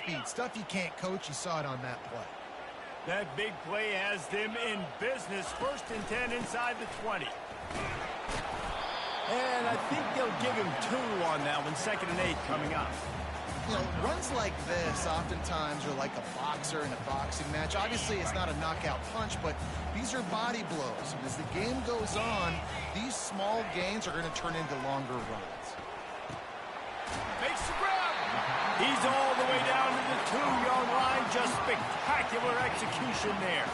speed. Stuff you can't coach. You saw it on that play. That big play has them in business. 1st and 10 inside the 20. And I think they'll give him 2 on that one. 2nd and 8 coming up. You know, runs like this oftentimes are like a boxer in a boxing match. Obviously, it's not a knockout punch, but these are body blows. And as the game goes on, these small gains are going to turn into longer runs. Makes the grab. He's all the way down to the 2-yard line. Just spectacular execution there.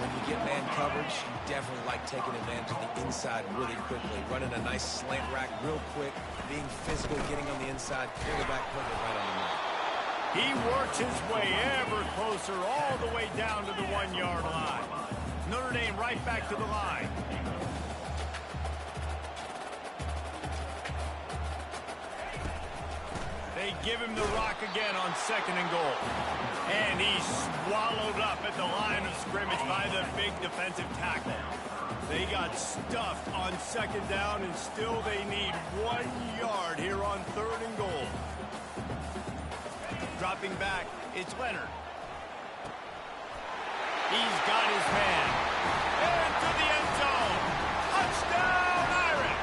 When you get man coverage, you definitely like taking advantage of the inside really quickly. Running a nice slant rack real quick, being physical, getting on the inside, quarterback putting it right on the mark. He works his way ever closer all the way down to the 1-yard line. Notre Dame right back to the line. They give him the rock again on 2nd and goal. And he's swallowed up at the line of scrimmage by the big defensive tackle. They got stuffed on 2nd down, and still they need 1 yard here on 3rd and goal. Dropping back, it's Leonard. He's got his man. Into the end zone. Touchdown, Irish!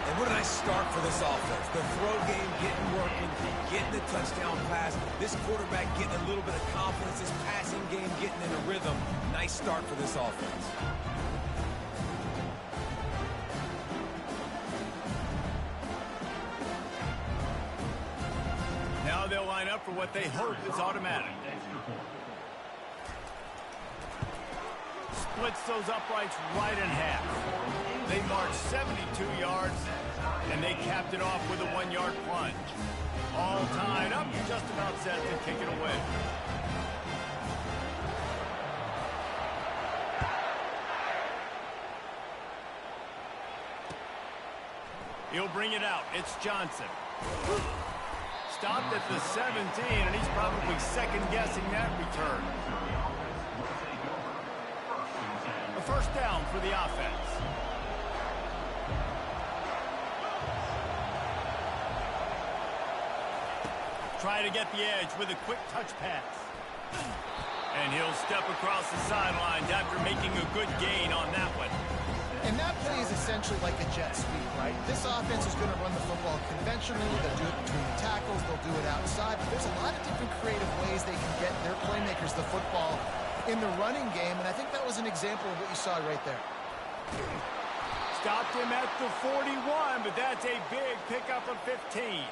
And what a nice start for this offense. The throw game getting working, getting the touchdown pass. This quarterback getting a little bit of confidence. This passing game getting in a rhythm. Nice start for this offense. Now they'll line up for what they hope is automatic. Splits those uprights right in half. They march 72 yards, and they capped it off with a 1-yard plunge. All tied up, just about set to kick it away. He'll bring it out. It's Johnson. Stopped at the 17, and he's probably second-guessing that return. A 1st down for the offense. Try to get the edge with a quick touch pass. And he'll step across the sidelines after making a good gain on that one. And that play is essentially like a jet sweep, right? This offense is going to run the football conventionally. They'll do it between the tackles. They'll do it outside. But there's a lot of different creative ways they can get their playmakers the football in the running game. And I think that was an example of what you saw right there. Stopped him at the 41, but that's a big pickup of 15.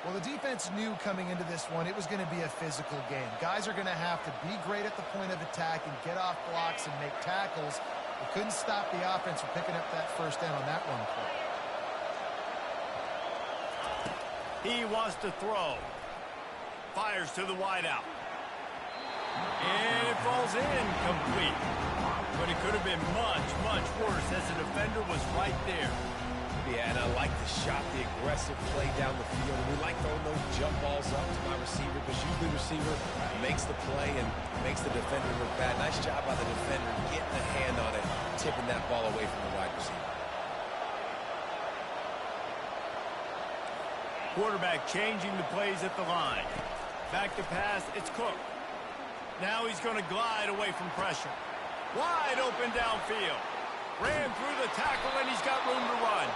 Well, the defense knew coming into this one it was going to be a physical game. Guys are going to have to be great at the point of attack and get off blocks and make tackles. They couldn't stop the offense from picking up that 1st down on that run play. He wants to throw. Fires to the wideout. And it falls in complete. But it could have been much, much worse as the defender was right there. Yeah, and I like the shot, the aggressive play down the field. We like throwing those jump balls up to my receiver because usually the receiver makes the play and makes the defender look bad. Nice job by the defender getting a hand on it, tipping that ball away from the wide receiver. Quarterback changing the plays at the line. Back to pass, it's Cook. Now he's going to glide away from pressure. Wide open downfield. Ran through the tackle, and he's got room to run.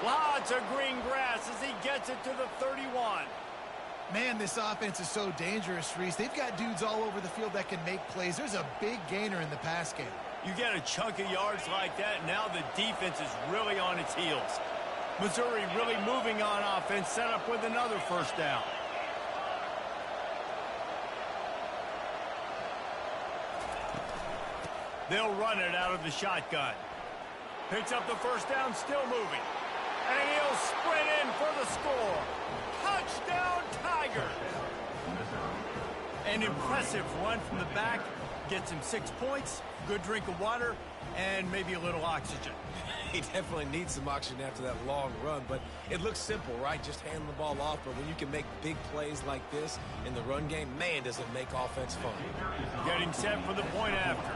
Lots of green grass as he gets it to the 31. Man, this offense is so dangerous, Reese. They've got dudes all over the field that can make plays. There's a big gainer in the pass game. You get a chunk of yards like that, now the defense is really on its heels. Missouri really moving on offense, set up with another 1st down. They'll run it out of the shotgun. Picks up the 1st down, still moving. And he'll sprint in for the score. Touchdown, Tigers! An impressive run from the back. Gets him 6 points, good drink of water, and maybe a little oxygen. He definitely needs some oxygen after that long run, but it looks simple, right? Just hand the ball off, but when you can make big plays like this in the run game, man, does it make offense fun. Getting set for the point after.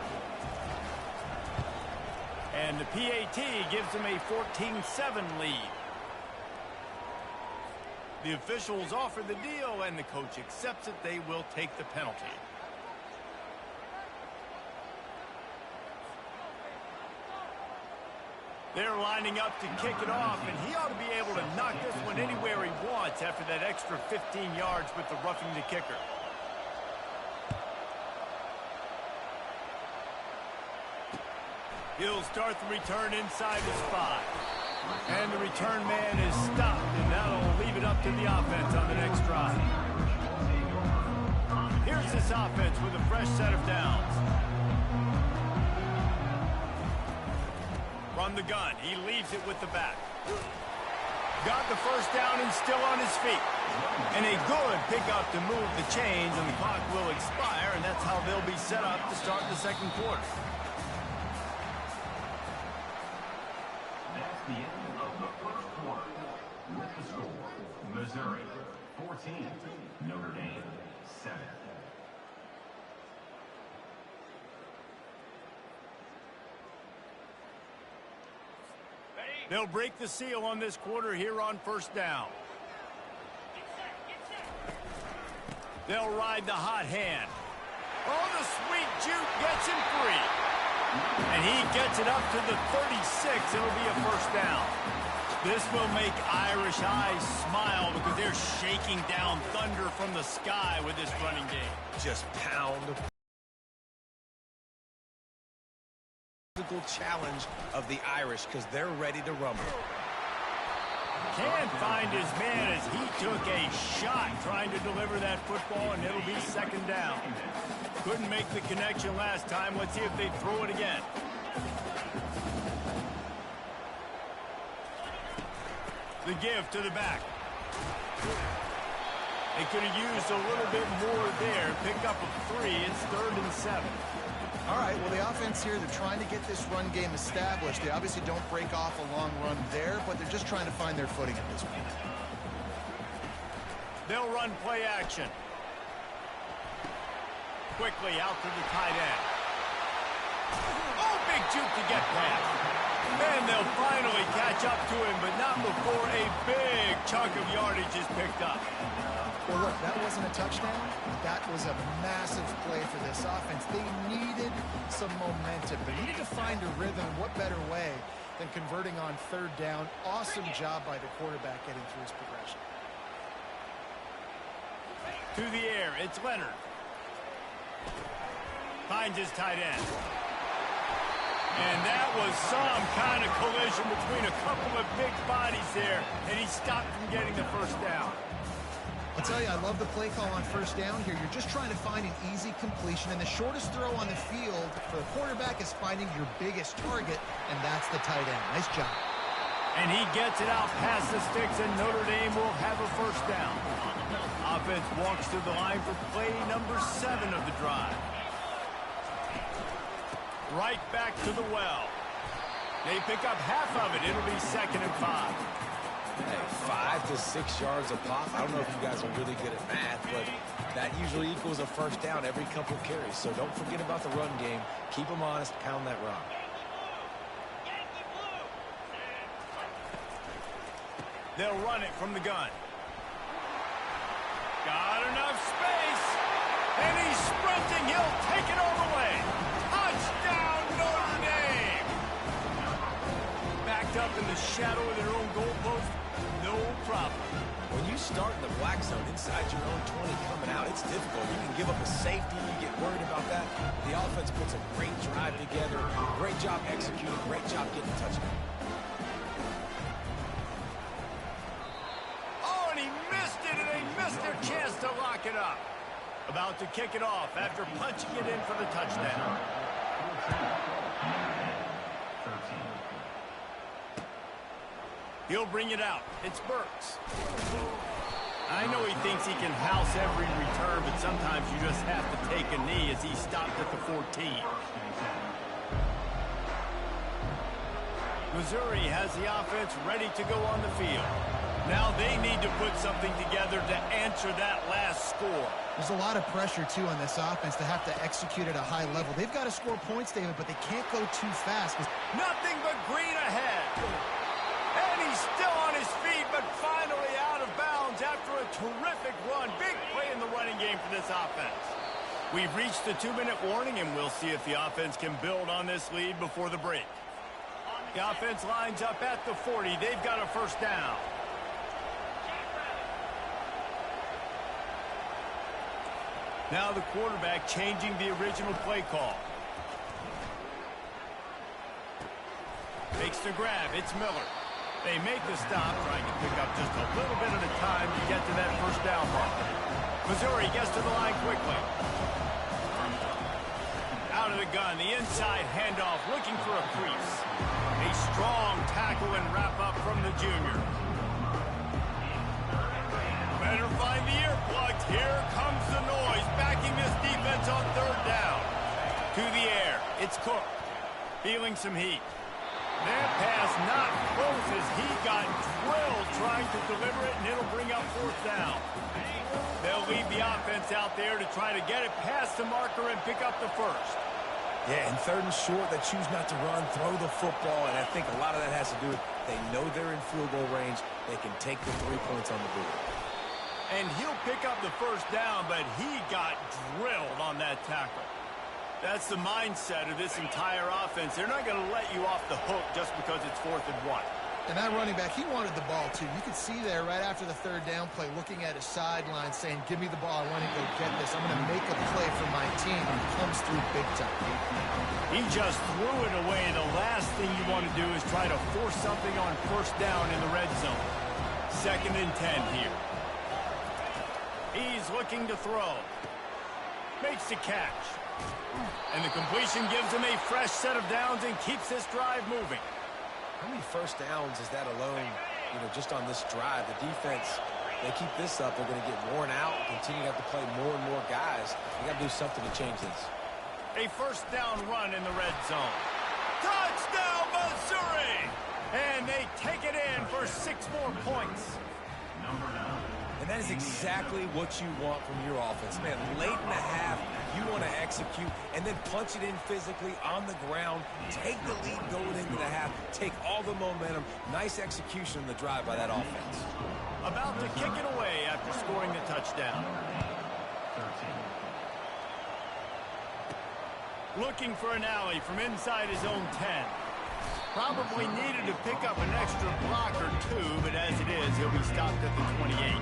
And the PAT gives them a 14-7 lead. The officials offer the deal, and the coach accepts it. They will take the penalty. They're lining up to kick it off, and he ought to be able to knock this one anywhere he wants after that extra 15 yards with the roughing the kicker. He'll start the return inside his 5. And the return man is stopped, and that'll leave it up to the offense on the next drive. Here's this offense with a fresh set of downs. From the gun, he leaves it with the back. Got the first down and still on his feet. And a good pickup to move the chains, and the clock will expire, and that's how they'll be set up to start the second quarter. That's the end of the first quarter. With the score, Missouri 14, Notre Dame 7. They'll break the seal on this quarter here on first down. They'll ride the hot hand. Oh, the sweet juke gets him free. And he gets it up to the 36. It'll be a first down. This will make Irish eyes smile because they're shaking down thunder from the sky with this running game. Just pound. Physical challenge of the Irish because they're ready to rumble. Can't find his man as he took a shot trying to deliver that football, and it'll be second down. Couldn't make the connection last time. Let's see if they throw it again. The give to the back. They could have used a little bit more there. Pick up a 3. It's 3rd and 7. All right, well, the offense here, they're trying to get this run game established. They obviously don't break off a long run there, but they're just trying to find their footing at this point. They'll run play action. Quickly out to the tight end. Oh, big juke to get past. And they'll finally catch up to him, but not before a big chunk of yardage is picked up. Well, look, that wasn't a touchdown. That was a massive play for this offense. They needed some momentum. They needed to find a rhythm. What better way than converting on third down? Awesome job by the quarterback getting through his progression. To the air, it's Leonard. Finds his tight end. And that was some kind of collision between a couple of big bodies there, and he stopped from getting the first down. I'll tell you, I love the play call on first down here. You're just trying to find an easy completion, and the shortest throw on the field for the quarterback is finding your biggest target, and that's the tight end. Nice job. And he gets it out past the sticks, and Notre Dame will have a first down. Offense walks to the line for play number 7 of the drive. Right back to the well. They pick up half of it. It'll be 2nd and 5. Hey, 5 to 6 yards a pop. I don't know if you guys are really good at math, but that usually equals a first down every couple carries. So don't forget about the run game. Keep them honest. Pound that rock. They'll run it from the gun. Got enough space. And he's sprinting. He'll take it all the way. Touchdown, Notre Dame. Backed up in the shadow of their own goalpost. No problem. When you start in the black zone inside your own 20 coming out, it's difficult. You can give up a safety. You get worried about that. The offense puts a great drive together. Great job executing. Great job getting a touchdown. Oh, and he missed it, and they missed their chance to lock it up. About to kick it off after punching it in for the touchdown. He'll bring it out. It's Burks. I know he thinks he can house every return, but sometimes you just have to take a knee as he stopped at the 14. Missouri has the offense ready to go on the field. Now they need to put something together to answer that last score. There's a lot of pressure, too, on this offense to have to execute at a high level. They've got to score points, David, but they can't go too fast. Nothing but green ahead. And he's still on his feet, but finally out of bounds after a terrific run. Big play in the running game for this offense. We've reached the 2-minute warning, and we'll see if the offense can build on this lead before the break. The offense lines up at the 40. They've got a first down. Now the quarterback changing the original play call. Makes the grab. It's Miller. They make the stop, trying to pick up just a little bit at a time to get to that first down mark. Missouri gets to the line quickly. Out of the gun, the inside handoff, looking for a crease. A strong tackle and wrap up from the junior. Better find the earplugs. Here comes the noise, backing this defense on third down. To the air, it's Cook, feeling some heat. That pass not close as he got drilled trying to deliver it, and it'll bring up fourth down. They'll leave the offense out there to try to get it past the marker and pick up the first. Yeah, and third and short, they choose not to run, throw the football, and I think a lot of that has to do with they know they're in field goal range. They can take the 3 points on the board. And he'll pick up the first down, but he got drilled on that tackle. That's the mindset of this entire offense. They're not going to let you off the hook just because it's 4th and 1. And that running back, he wanted the ball, too. You could see there right after the third down play, looking at his sideline, saying, give me the ball. I want to go get this. I'm going to make a play for my team. And he comes through big time. He just threw it away. The last thing you want to do is try to force something on first down in the red zone. 2nd and 10 here. He's looking to throw. Makes the catch. And the completion gives him a fresh set of downs and keeps this drive moving. How many first downs is that alone, just on this drive? The defense, they keep this up, they're going to get worn out, continue to have to play more and more guys. They got to do something to change this. A first down run in the red zone. Touchdown, Missouri! And they take it in for 6 more points. And that is exactly what you want from your offense. Man, late in the half, you want to execute and then punch it in physically on the ground, take the lead going into the half, take all the momentum. Nice execution in the drive by that offense. About to kick it away after scoring the touchdown. Looking for an alley from inside his own 10. Probably needed to pick up an extra block or 2, but as it is, he'll be stopped at the 28.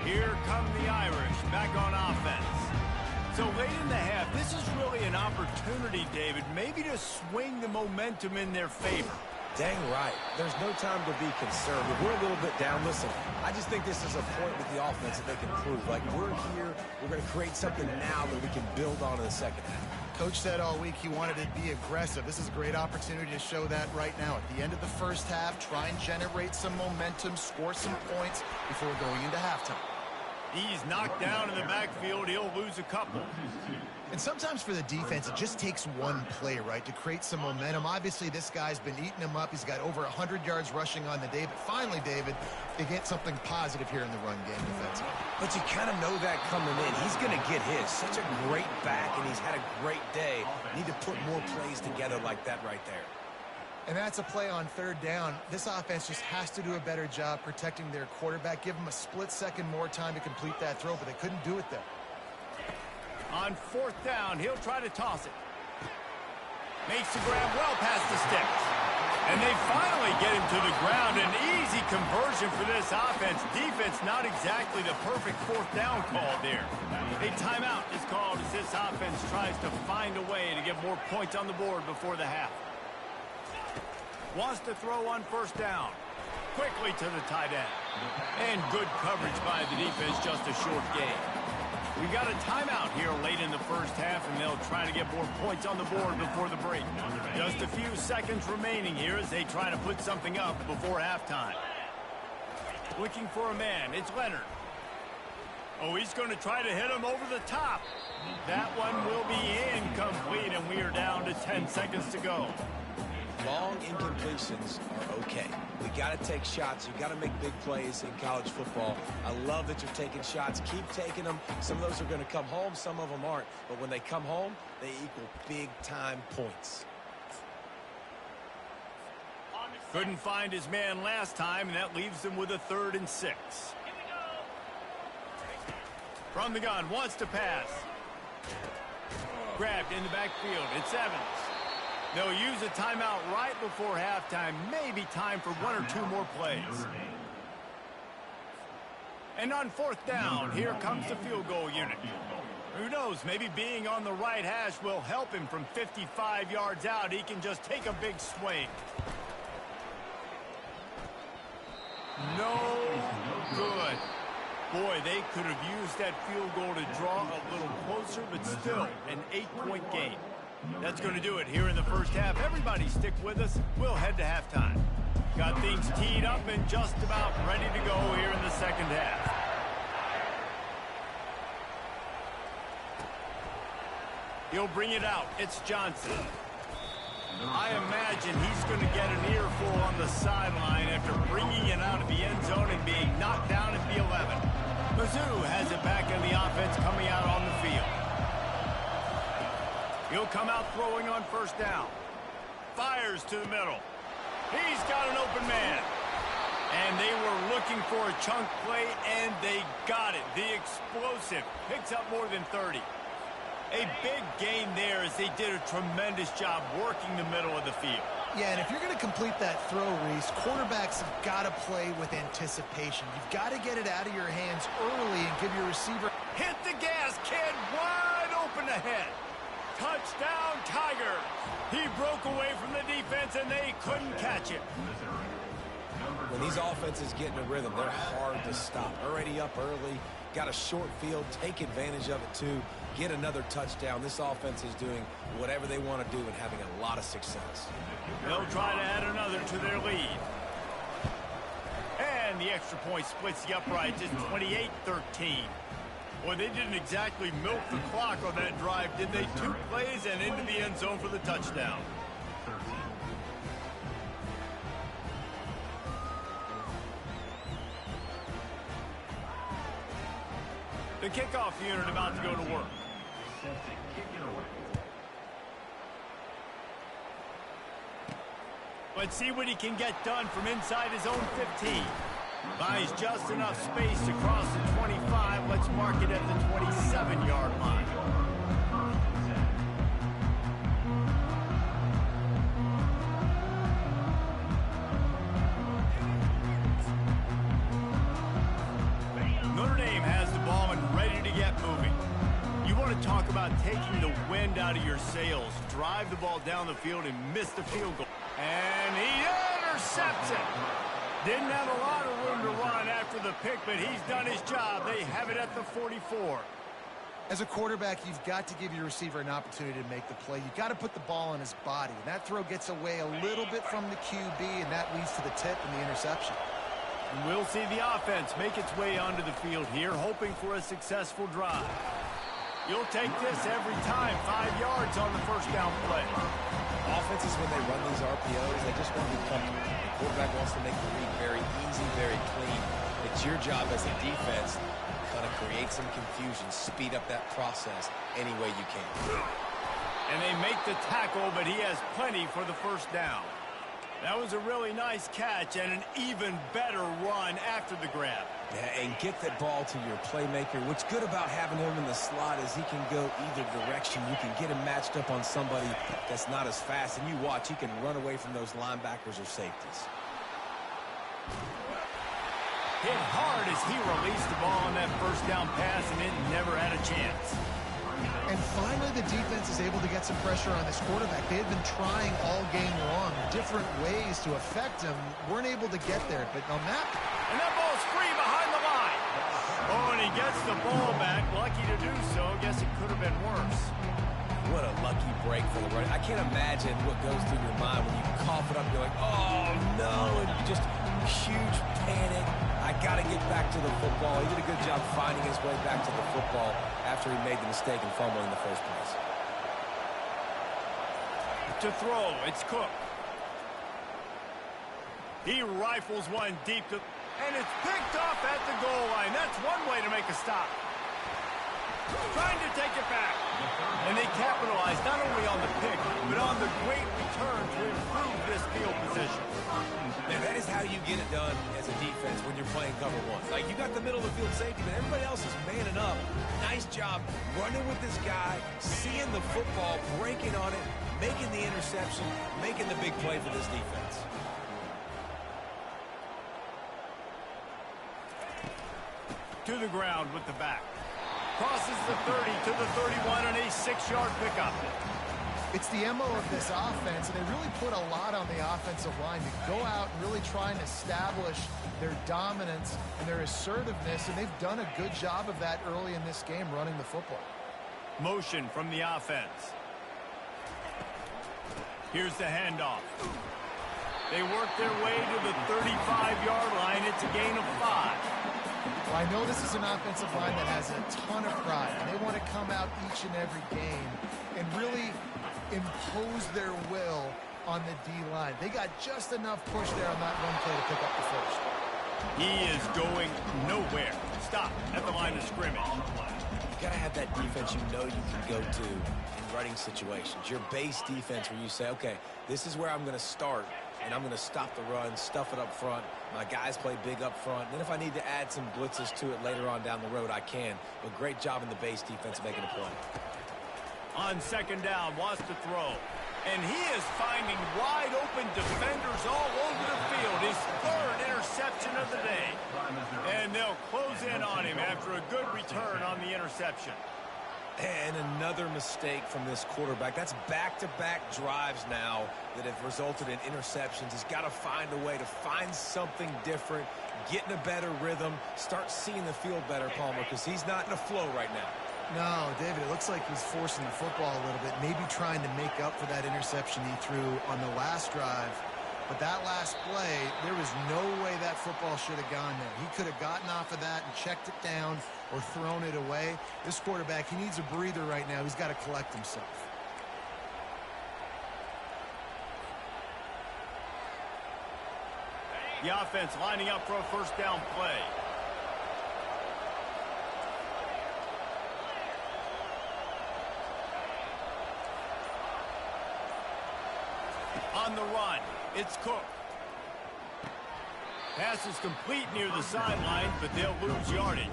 Here come the Irish back on offense. So late in the half, this is really an opportunity, David, maybe to swing the momentum in their favor. Dang right. There's no time to be conservative. We're a little bit down. Listen, I just think this is a point with the offense that they can prove. Like, we're here, we're going to create something now that we can build on in the second half. Coach said all week he wanted to be aggressive. This is a great opportunity to show that right now. At the end of the first half, try and generate some momentum, score some points before going into halftime. He's knocked down in the backfield. He'll lose a couple. And sometimes for the defense, it just takes one play, right, to create some momentum. Obviously, this guy's been eating him up. He's got over 100 yards rushing on the day. But finally, David, they get something positive here in the run game defensively. But you kind of know that coming in. He's going to get his. Such a great back, and he's had a great day. Need to put more plays together like that right there. And that's a play on third down. This offense just has to do a better job protecting their quarterback. Give him a split second more time to complete that throw, but they couldn't do it there. On 4th down, he'll try to toss it. Makes the grab well past the sticks. And they finally get him to the ground. An easy conversion for this offense. Defense not exactly the perfect 4th down call there. A timeout is called as this offense tries to find a way to get more points on the board before the half. Wants to throw on 1st down. Quickly to the tight end. And good coverage by the defense, just a short gain. We got a timeout here late in the first half, and they'll try to get more points on the board before the break. Just a few seconds remaining here as they try to put something up before halftime. Looking for a man. It's Leonard. Oh, he's going to try to hit him over the top. That one will be incomplete, and we are down to 10 seconds to go. Long incompletions are okay. We got to take shots. You got to make big plays in college football. I love that you're taking shots. Keep taking them. Some of those are going to come home. Some of them aren't. But when they come home, they equal big-time points. Couldn't find his man last time, and that leaves him with a 3rd and 6. From the gun, wants to pass. Grabbed in the backfield. It's Evans. They'll use a timeout right before halftime. Maybe time for 1 or 2 more plays. And on 4th down, here comes the field goal unit. Who knows, maybe being on the right hash will help him from 55 yards out. He can just take a big swing. No good. Boy, they could have used that field goal to draw a little closer, but still an 8-point game. That's going to do it here in the first half. Everybody stick with us. We'll head to halftime. Got things teed up and just about ready to go here in the second half. He'll bring it out. It's Johnson. I imagine he's going to get an earful on the sideline after bringing it out of the end zone and being knocked down at the 11. Mizzou has it back in the offense coming out on the field. He'll come out throwing on 1st down. Fires to the middle. He's got an open man. And they were looking for a chunk play, and they got it. The explosive picks up more than 30. A big gain there as they did a tremendous job working the middle of the field. Yeah, and if you're going to complete that throw, Reese, quarterbacks have got to play with anticipation. You've got to get it out of your hands early and give your receiver... Hit the gas, kid. Wide open ahead. Touchdown, Tiger. He broke away from the defense, and they couldn't catch it. When these offenses get in a rhythm, they're hard to stop. Already up early, got a short field, take advantage of it too, get another touchdown. This offense is doing whatever they want to do and having a lot of success. They'll try to add another to their lead. And the extra point splits the uprights. It's 28-13. Boy, they didn't exactly milk the clock on that drive, did they? 2 plays and into the end zone for the touchdown. The kickoff unit about to go to work. Let's see what he can get done from inside his own 15. Buys just enough space to cross the 25. Let's mark it at the 27-yard line. Notre Dame has the ball and ready to get moving. You want to talk about taking the wind out of your sails. Drive the ball down the field and miss the field goal. And he intercepts it. Didn't have a lot of room to run after the pick, but he's done his job. They have it at the 44. As a quarterback, you've got to give your receiver an opportunity to make the play. You've got to put the ball in his body. And that throw gets away a little bit from the QB, and that leads to the tip and the interception. And we'll see the offense make its way onto the field here, hoping for a successful drive. You'll take this every time. 5 yards on the 1st down play. Offenses, when they run these RPOs, they just want to be comfortable. The quarterback wants to make the read very easy, very clean. It's your job as a defense to kind of create some confusion, speed up that process any way you can. And they make the tackle, but he has plenty for the 1st down. That was a really nice catch and an even better run after the grab. Yeah, and get that ball to your playmaker. What's good about having him in the slot is he can go either direction. You can get him matched up on somebody that's not as fast, and you watch, he can run away from those linebackers or safeties. Hit hard as he released the ball on that 1st down pass, and it never had a chance. And finally, the defense is able to get some pressure on this quarterback. They had been trying all game long, different ways to affect him. Weren't able to get there, but on that... And that ball's free behind the line. Oh, and he gets the ball back. Lucky to do so. Guess it could have been worse. What a lucky break for the run. I can't imagine what goes through your mind when you cough it up. You're like, oh, no, and just huge panic. I got to get back to the football. He did a good job finding his way back to the football after he made the mistake and fumble in the first place. To throw, it's Cook. He rifles one deep to... And it's picked off at the goal line. That's one way to make a stop. trying to take it back. And they capitalize not only on the pick, but on the great return to improve this field position. Man, that is how you get it done as a defense when you're playing cover one. Like, you got the middle of the field safety, but everybody else is manning up. Nice job running with this guy, seeing the football, breaking on it, making the interception, making the big play for this defense. To the ground with the back. Crosses the 30 to the 31 and a 6-yard pickup. It's the MO of this offense, and they really put a lot on the offensive line to go out and really try and establish their dominance and their assertiveness, and they've done a good job of that early in this game running the football. Motion from the offense. Here's the handoff. They work their way to the 35-yard line. It's a gain of 5. Well, I know this is an offensive line that has a ton of pride, and they want to come out each and every game and really impose their will on the D-line. They got just enough push there on that run play to pick up the first. He is going nowhere. Stop at the line of scrimmage. You got to have that defense you know you can go to in running situations. Your base defense where you say, okay, this is where I'm going to start, and I'm going to stop the run, stuff it up front. My guys play big up front. Then if I need to add some blitzes to it later on down the road, I can. But great job in the base defense making a play. On second down, wants to throw. And he is finding wide open defenders all over the field. His 3rd interception of the day. And they'll close in on him after a good return on the interception. And another mistake from this quarterback. That's back-to-back drives now that have resulted in interceptions. He's got to find a way to find something different, get in a better rhythm, start seeing the field better, Palmer, because he's not in a flow right now. No, David, it looks like he's forcing the football a little bit, maybe trying to make up for that interception he threw on the last drive. But that last play, there was no way that football should have gone there. He could have gotten off of that and checked it down or thrown it away. This quarterback, he needs a breather right now. He's got to collect himself. The offense lining up for a first down play. On the run, it's Cook. Pass is complete near the sideline, but they'll lose yardage.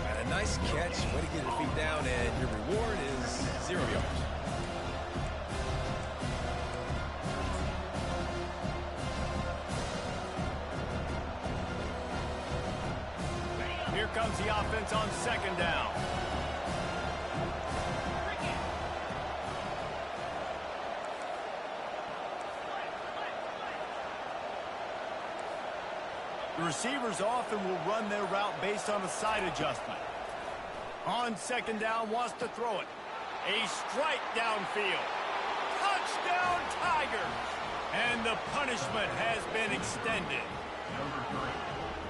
And a nice catch, way to get your feet down, and your reward is 0 yards. Here comes the offense on second down. The receivers often will run their route based on a side adjustment. On second down, wants to throw it. A strike downfield. Touchdown, Tigers! And the punishment has been extended.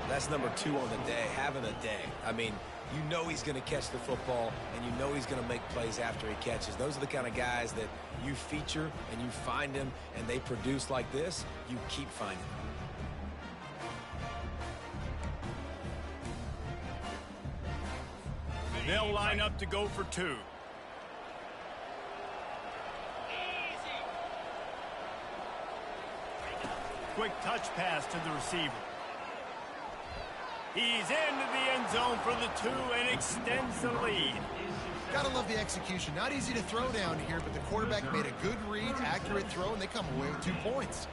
That's number 2 on the day, having a day. I mean, you know he's going to catch the football, and you know he's going to make plays after he catches. Those are the kind of guys that you feature, and you find them, and they produce like this. You keep finding them. They'll line up to go for 2. Quick touch pass to the receiver. He's into the end zone for the 2 and extends the lead. Gotta love the execution. Not easy to throw down here, but the quarterback made a good read, accurate throw, and they come away with 2 points.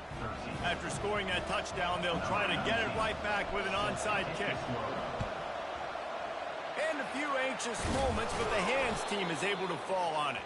After scoring that touchdown, they'll try to get it right back with an onside kick. And a few anxious moments, but the hands team is able to fall on it.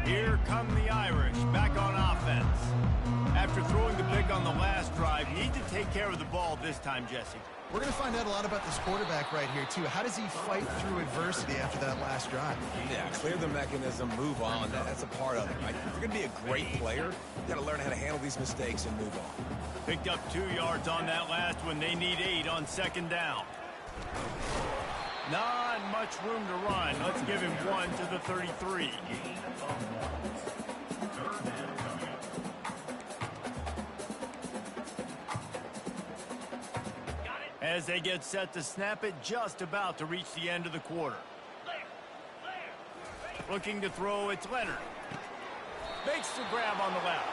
Here come the Irish back on offense. After throwing the pick on the last drive, need to take care of the ball this time, Jesse. We're going to find out a lot about this quarterback right here, too. How does he fight through adversity after that last drive? Yeah, clear the mechanism, move on. That's a part of it, right? If you're going to be a great player, you got to learn how to handle these mistakes and move on. Picked up 2 yards on that last one. They need 8 on second down. Not much room to run. Let's give him 1 to the 33. As they get set to snap it, just about to reach the end of the quarter. Looking to throw, it's Leonard. Makes the grab on the left.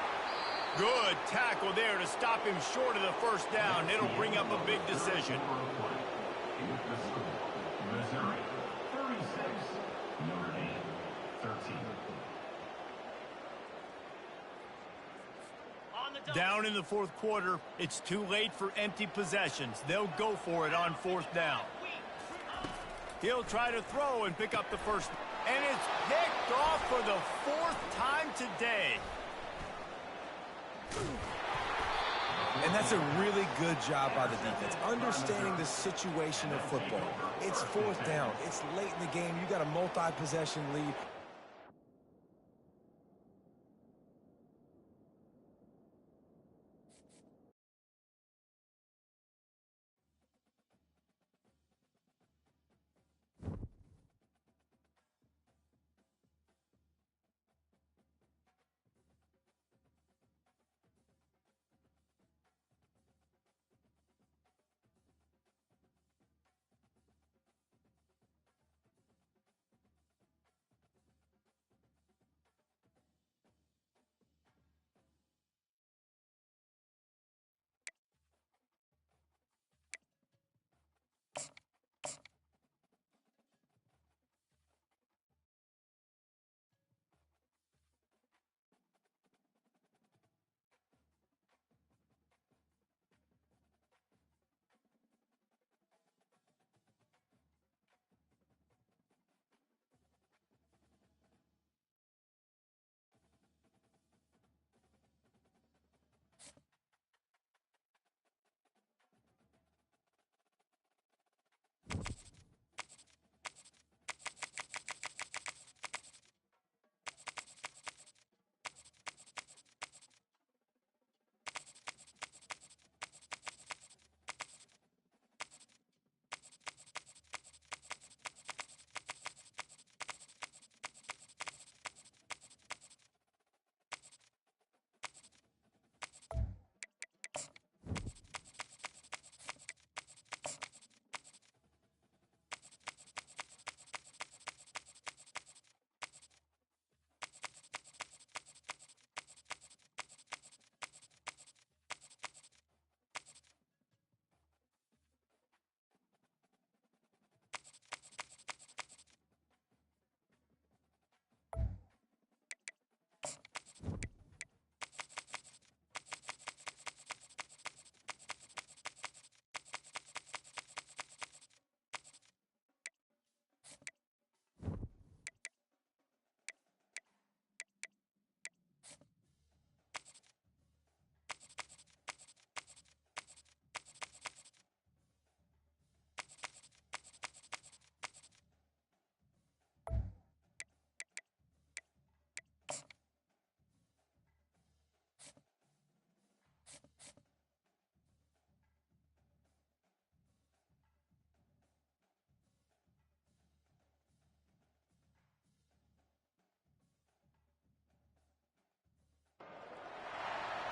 Good tackle there to stop him short of the first down. It'll bring up a big decision. Missouri 36, Notre Dame 13. Down in the fourth quarter, it's too late for empty possessions. They'll go for it on fourth down. He'll try to throw and pick up the first. And it's picked off for the 4th time today. And that's a really good job by the defense, understanding the situation of football. It's fourth down. It's late in the game. You got a multi-possession lead.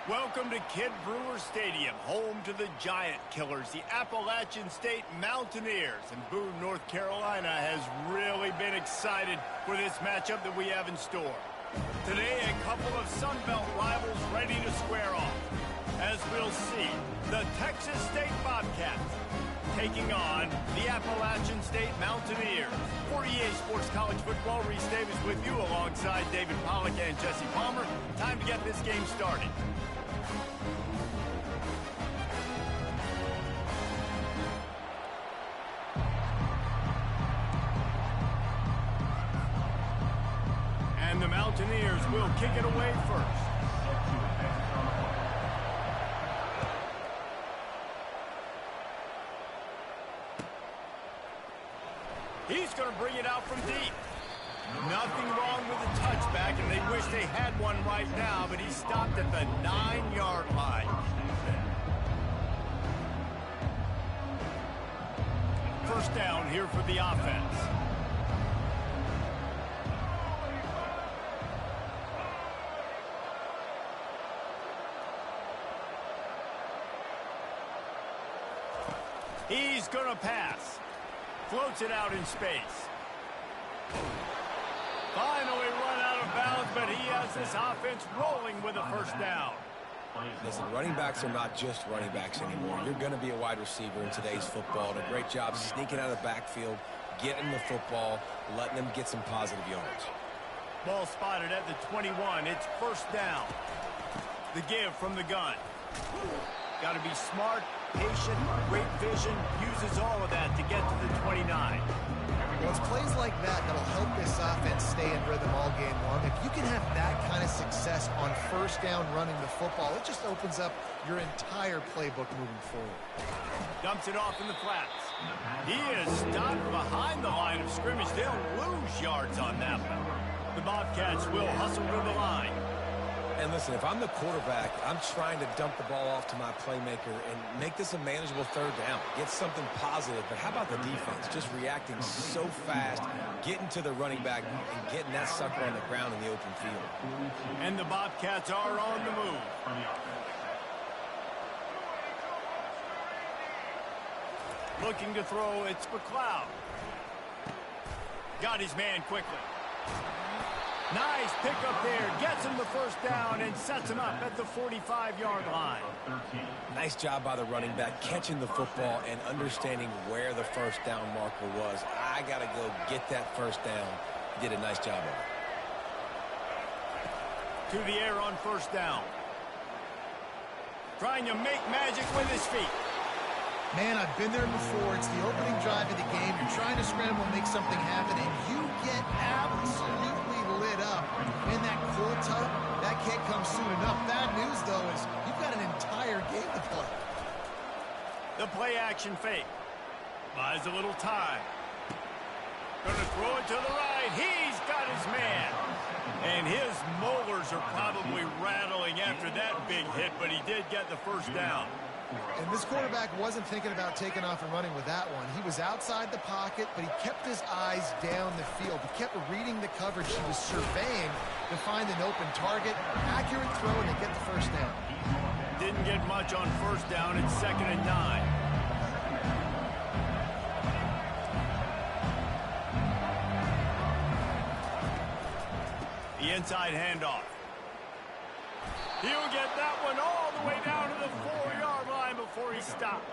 Welcome to Kidd Brewer Stadium, home to the Giant Killers, the Appalachian State Mountaineers. And Boone, North Carolina has really been excited for this matchup that we have in store. Today, a couple of Sun Belt rivals ready to square off. As we'll see, the Texas State Bobcats taking on the Appalachian State Mountaineers. For EA Sports College Football, Reese Davis with you alongside David Pollack and Jesse Palmer. Time to get this game started. And the Mountaineers will kick it away first. He's going to bring it out from deep. Nothing wrong with the touchback, and they wish they had one right now, but he stopped at the 9-yard line. First down here for the offense. He's going to pass. Floats it out in space. Finally run out of bounds, but he has this offense rolling with a first down. Listen, running backs are not just running backs anymore. You're going to be a wide receiver in today's football. And a great job sneaking out of the backfield, getting the football, letting them get some positive yards. Ball spotted at the 21. It's first down. The give from the gun. Got to be smart, patient, great vision. Uses all of that to get to the 29. Well, it's plays like that that'll help this offense stay in rhythm all game long. If you can have that kind of success on first down running the football, it just opens up your entire playbook moving forward. Dumps it off in the flats. He is stopped behind the line of scrimmage. They'll lose yards on that one. The Bobcats will hustle to the line. And listen, if I'm the quarterback, I'm trying to dump the ball off to my playmaker and make this a manageable third down. Get something positive. But how about the defense? Just reacting so fast, getting to the running back, and getting that sucker on the ground in the open field. And the Bobcats are on the move. Looking to throw, it's McLeod. Got his man quickly. Nice pickup there. Gets him the first down and sets him up at the 45-yard line. Nice job by the running back catching the football and understanding where the first down marker was. I got to go get that first down. He did a nice job of it. To the air on first down. Trying to make magic with his feet. Man, I've been there before. It's the opening drive of the game. You're trying to scramble and make something happen, and you get absolutely lit up. In that cold tub, that can't come soon enough. Bad news, though, is you've got an entire game to play. The play action fake. Buys a little time. Gonna throw it to the right. He's got his man. And his molars are probably rattling after that big hit, but he did get the first down. And this quarterback wasn't thinking about taking off and running with that one. He was outside the pocket, but he kept his eyes down the field. He kept reading the coverage. He was surveying to find an open target. Accurate throw, and they get the first down. Didn't get much on first down. It's 2nd and 9. The inside handoff. He'll get that one all the way down to the 4-yard line before he stopped.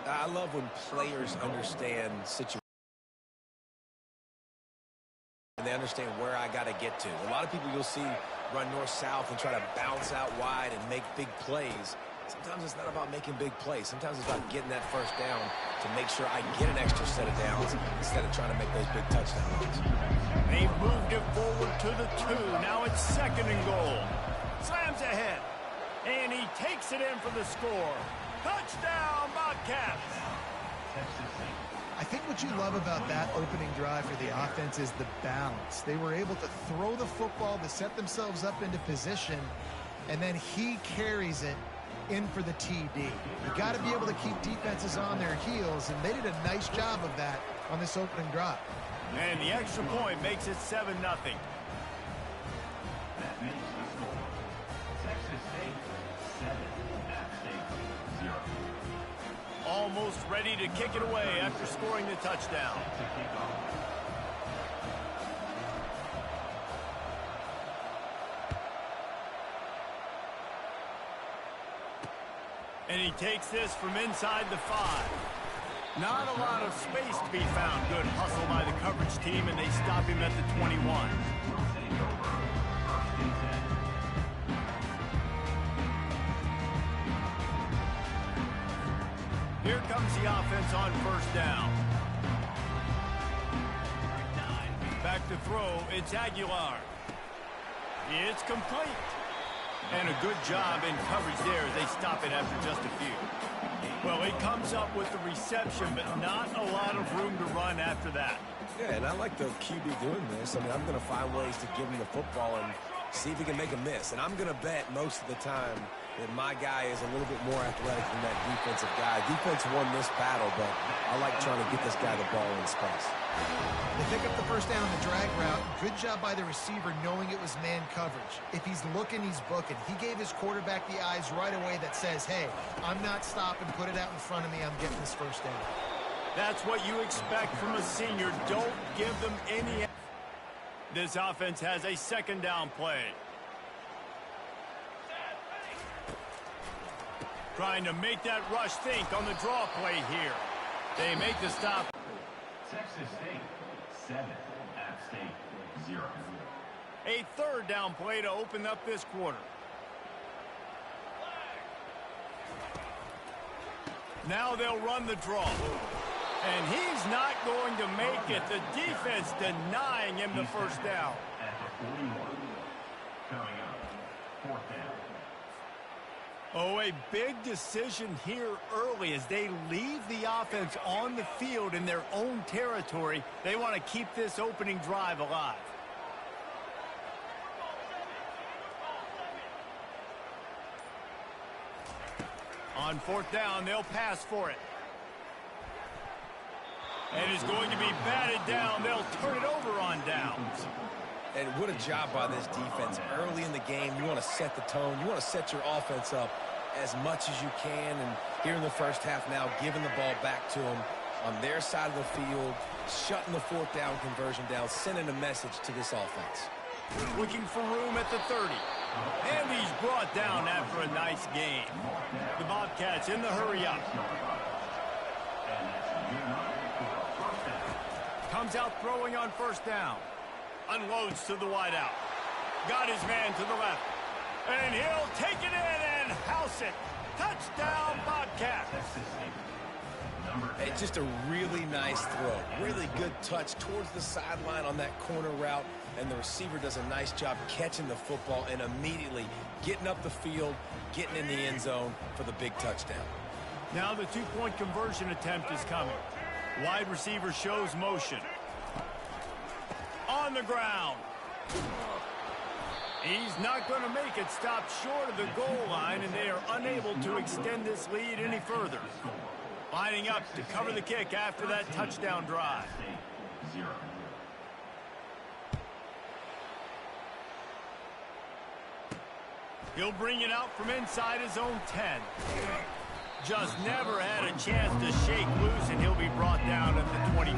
I love when players understand situations. And they understand where I got to get to. A lot of people you'll see run north-south and try to bounce out wide and make big plays. Sometimes it's not about making big plays. Sometimes it's about getting that first down to make sure I get an extra set of downs instead of trying to make those big touchdown runs. They've moved it forward to the 2. Now it's 2nd and goal. Slams ahead, and he takes it in for the score. Touchdown, Bobcats! I think what you love about that opening drive for the offense is the balance. They were able to throw the football to set themselves up into position, and then he carries it in for the TD. You got to be able to keep defenses on their heels, and they did a nice job of that on this opening drive. And the extra point makes it 7-0. Almost ready to kick it away after scoring the touchdown. And he takes this from inside the 5. Not a lot of space to be found. Good hustle by the coverage team, and they stop him at the 21. Here comes the offense on first down. Back to throw, it's Aguilar. It's complete. And a good job in coverage there as they stop it after just a few. Well, he comes up with the reception, but not a lot of room to run after that. Yeah, and I like the QB doing this. I mean, I'm going to find ways to give him the football and see if he can make a miss. And I'm going to bet most of the time that my guy is a little bit more athletic than that defensive guy. Defense won this battle, but I like trying to get this guy the ball in space. They pick up the first down on the drag route. Good job by the receiver knowing it was man coverage. If he's looking, he's booking. He gave his quarterback the eyes right away that says, hey, I'm not stopping. Put it out in front of me. I'm getting this first down. That's what you expect from a senior. Don't give them any. This offense has a second down play. Trying to make that rush think on the draw play here. They make the stop. Texas State 7, App State 0. A third down play to open up this quarter. Now they'll run the draw. And he's not going to make it. The defense denying him the first down. At the 41. Coming up, 4th down. Oh, a big decision here early as they leave the offense on the field in their own territory. They want to keep this opening drive alive. On 4th down, they'll pass for it. And it's going to be batted down. They'll turn it over on downs. And what a job by this defense. Early in the game, you want to set the tone. You want to set your offense up as much as you can. And here in the first half now, giving the ball back to them on their side of the field, shutting the 4th down conversion down, sending a message to this offense. Looking for room at the 30. And he's brought down after a nice game. The Bobcats in the hurry up. Comes out throwing on 1st down. Unloads to the wideout. Got his man to the left. And he'll take it in and house it. Touchdown, Bobcats. It's just a really nice throw. Really good touch towards the sideline on that corner route. And the receiver does a nice job catching the football and immediately getting up the field, getting in the end zone for the big touchdown. Now the 2-point conversion attempt is coming. Wide receiver shows motion. On the ground. He's not going to make it. Stop short of the goal line, and they are unable to extend this lead any further. Lining up to cover the kick after that touchdown drive. He'll bring it out from inside his own 10. Just never had a chance to shake loose, and he'll be brought down at the 24.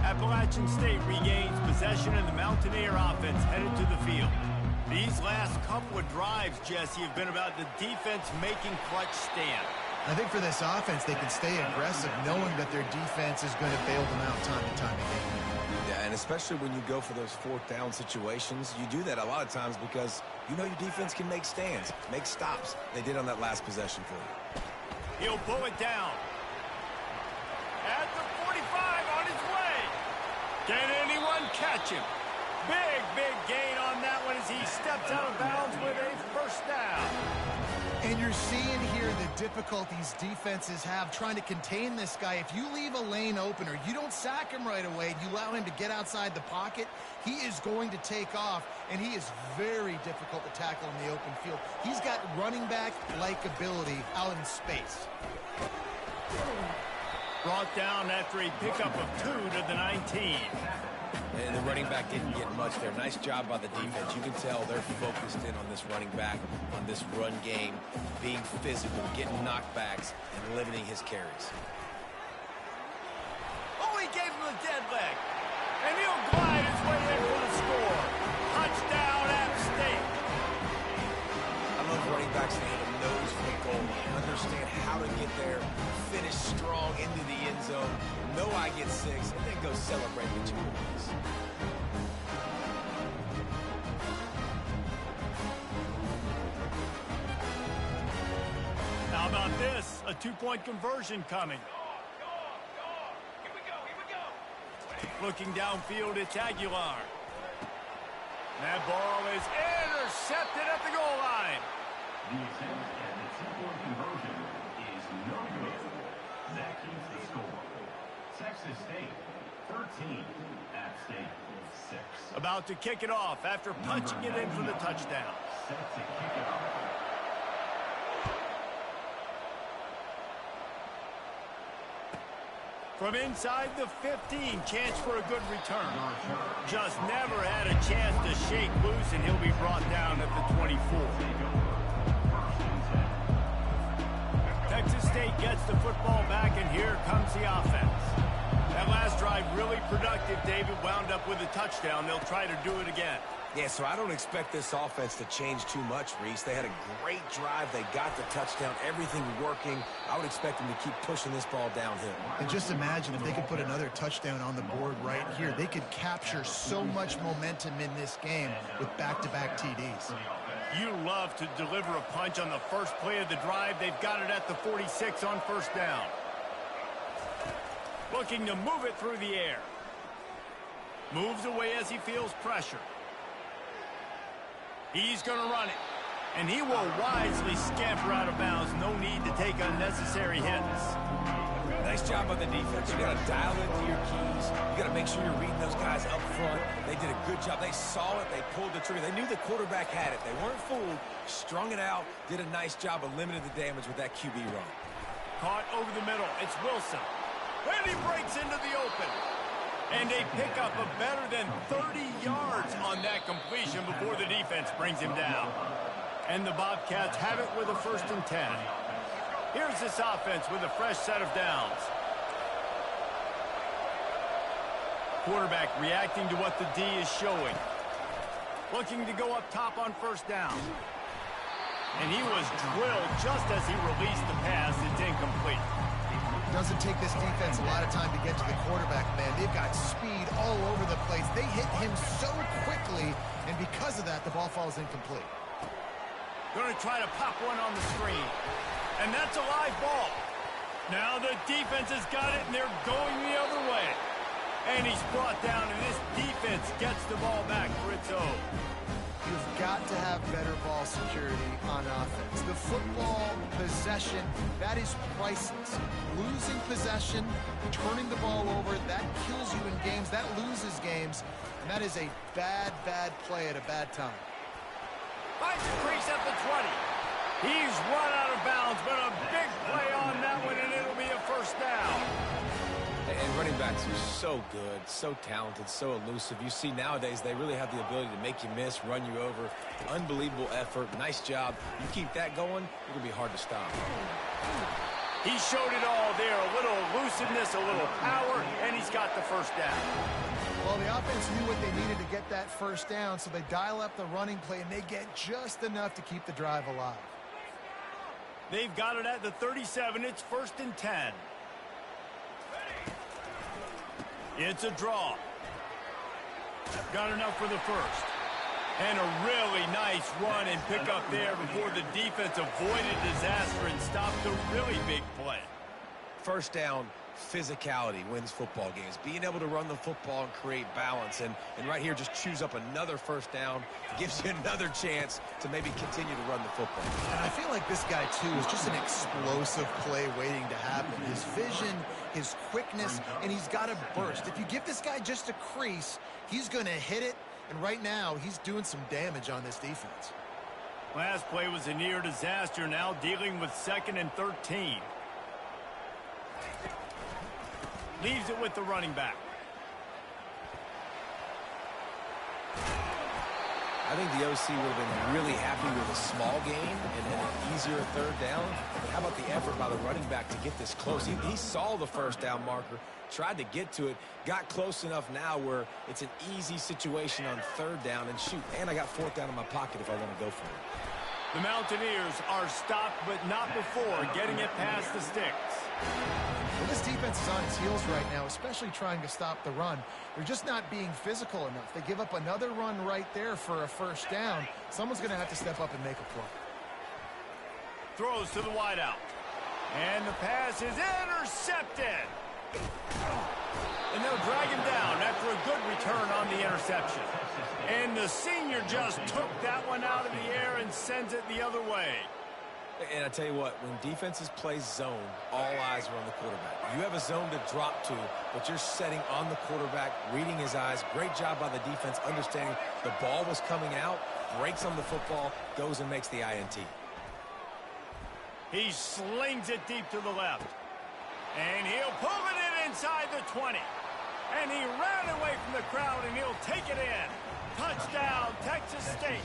Appalachian State regains possession, and the Mountaineer offense headed to the field. These last couple of drives, Jesse, have been about the defense making clutch stand. I think for this offense, they can stay aggressive knowing that their defense is going to bail them out time and time again. Yeah, and especially when you go for those 4th down situations, you do that a lot of times because you know your defense can make stands, make stops. They did on that last possession for you. He'll pull it down. At the 45 on his way. Can anyone catch him? Big gain on that one as he steps out of bounds with a first down. And you're seeing here the difficulties defenses have trying to contain this guy. If you leave a lane open or you don't sack him right away, you allow him to get outside the pocket, he is going to take off, and he is very difficult to tackle in the open field. He's got running back-like ability out in space. Brought down after a pickup of 2 to the 19. And the running back didn't get much there. Nice job by the defense. You can tell they're focused in on this running back, on this run game, being physical, getting knockbacks, and limiting his carries. Oh, he gave him a dead leg. And he'll glide his way in for the score. Touchdown, App State. I love running backs that have a nose for the goal line. Understand how to get there, finish strong into the end zone, know I get 6, and then go celebrate with your boys. How about this? A 2-point conversion coming. Here we go. Looking downfield, it's Aguilar. That ball is intercepted at the goal About to kick it off after punching it in for the touchdown. Set to kick it off. From inside the 15, chance for a good return. Just never had a chance to shake loose, and he'll be brought down at the 24. Texas State gets the football back, and here comes the offense. That last drive really productive, David, wound up with a touchdown. They'll try to do it again. Yeah, so I don't expect this offense to change too much, Reese. They had a great drive. They got the touchdown. Everything working. I would expect them to keep pushing this ball downhill. And just imagine if they could put another touchdown on the board right here. They could capture so much momentum in this game with back-to-back TDs. You love to deliver a punch on the first play of the drive. They've got it at the 46 on first down. Looking to move it through the air. Moves away as he feels pressure. He's going to run it. And he will wisely scamper out of bounds. No need to take unnecessary hits. Nice job on the defense. You got to dial into your keys. You got to make sure you're reading those guys up front. They did a good job. They saw it. They pulled the trigger. They knew the quarterback had it. They weren't fooled. Strung it out. Did a nice job of limiting the damage with that QB run. Caught over the middle. It's Wilson. And he breaks into the open. And they pick up a better than 30 yards on that completion before the defense brings him down. And the Bobcats have it with a 1st and 10. Here's this offense with a fresh set of downs. Quarterback reacting to what the D is showing. Looking to go up top on first down. And he was drilled just as he released the pass. It's incomplete. Doesn't take this defense a lot of time to get to the quarterback, man. They've got speed all over the place. They hit him so quickly, and because of that, the ball falls incomplete. Going to try to pop one on the screen. And that's a live ball. Now the defense has got it, and they're going the other way. And he's brought down, and this defense gets the ball back for its own. You've got to have better ball security on offense. The football possession, that is priceless. Losing possession, turning the ball over, that kills you in games, that loses games, and that is a bad, bad play at a bad time. Finds a crease at the 20. He's run out of bounds, but a big play on that one, and it'll be a 1st down. And running backs are so good, so talented, so elusive. You see nowadays they really have the ability to make you miss, run you over. Unbelievable effort. Nice job. You keep that going, it'll be hard to stop. He showed it all there. A little elusiveness, a little power, and he's got the 1st down. Well, the offense knew what they needed to get that 1st down, so they dial up the running play, and they get just enough to keep the drive alive. They've got it at the 37. It's 1st and 10. It's a draw. Got enough for the 1st. And a really nice run and pick up there before the defense avoided disaster and stopped a really big play. 1st down, physicality wins football games. Being able to run the football and create balance. And right here, just choose up another 1st down. Gives you another chance to maybe continue to run the football. And I feel like this guy, too, is just an explosive play waiting to happen. His vision, his quickness, and he's got a burst. If you give this guy just a crease, he's going to hit it. And right now, he's doing some damage on this defense. Last play was a near disaster. Now dealing with 2nd and 13. Leaves it with the running back. I think the OC would have been really happy with a small game and an easier 3rd down. But how about the effort by the running back to get this close? He saw the 1st down marker, tried to get to it, got close enough now where it's an easy situation on 3rd down. And shoot, and I got 4th down in my pocket if I want to go for it. The Mountaineers are stopped, but not before getting it past the sticks. Well, this defense is on its heels right now, especially trying to stop the run. They're just not being physical enough. They give up another run right there for a 1st down. Someone's going to have to step up and make a play. Throws to the wideout. And the pass is intercepted. And they'll drag him down after a good return on the interception. And the senior just took that one out of the air and sends it the other way. And I tell you what, when defenses play zone, all eyes are on the quarterback. You have a zone to drop to, but you're setting on the quarterback, reading his eyes. Great job by the defense, understanding the ball was coming out, breaks on the football, goes and makes the INT. He slings it deep to the left. And he'll pull it in inside the 20. And he ran away from the crowd, and he'll take it in. Touchdown, Texas State.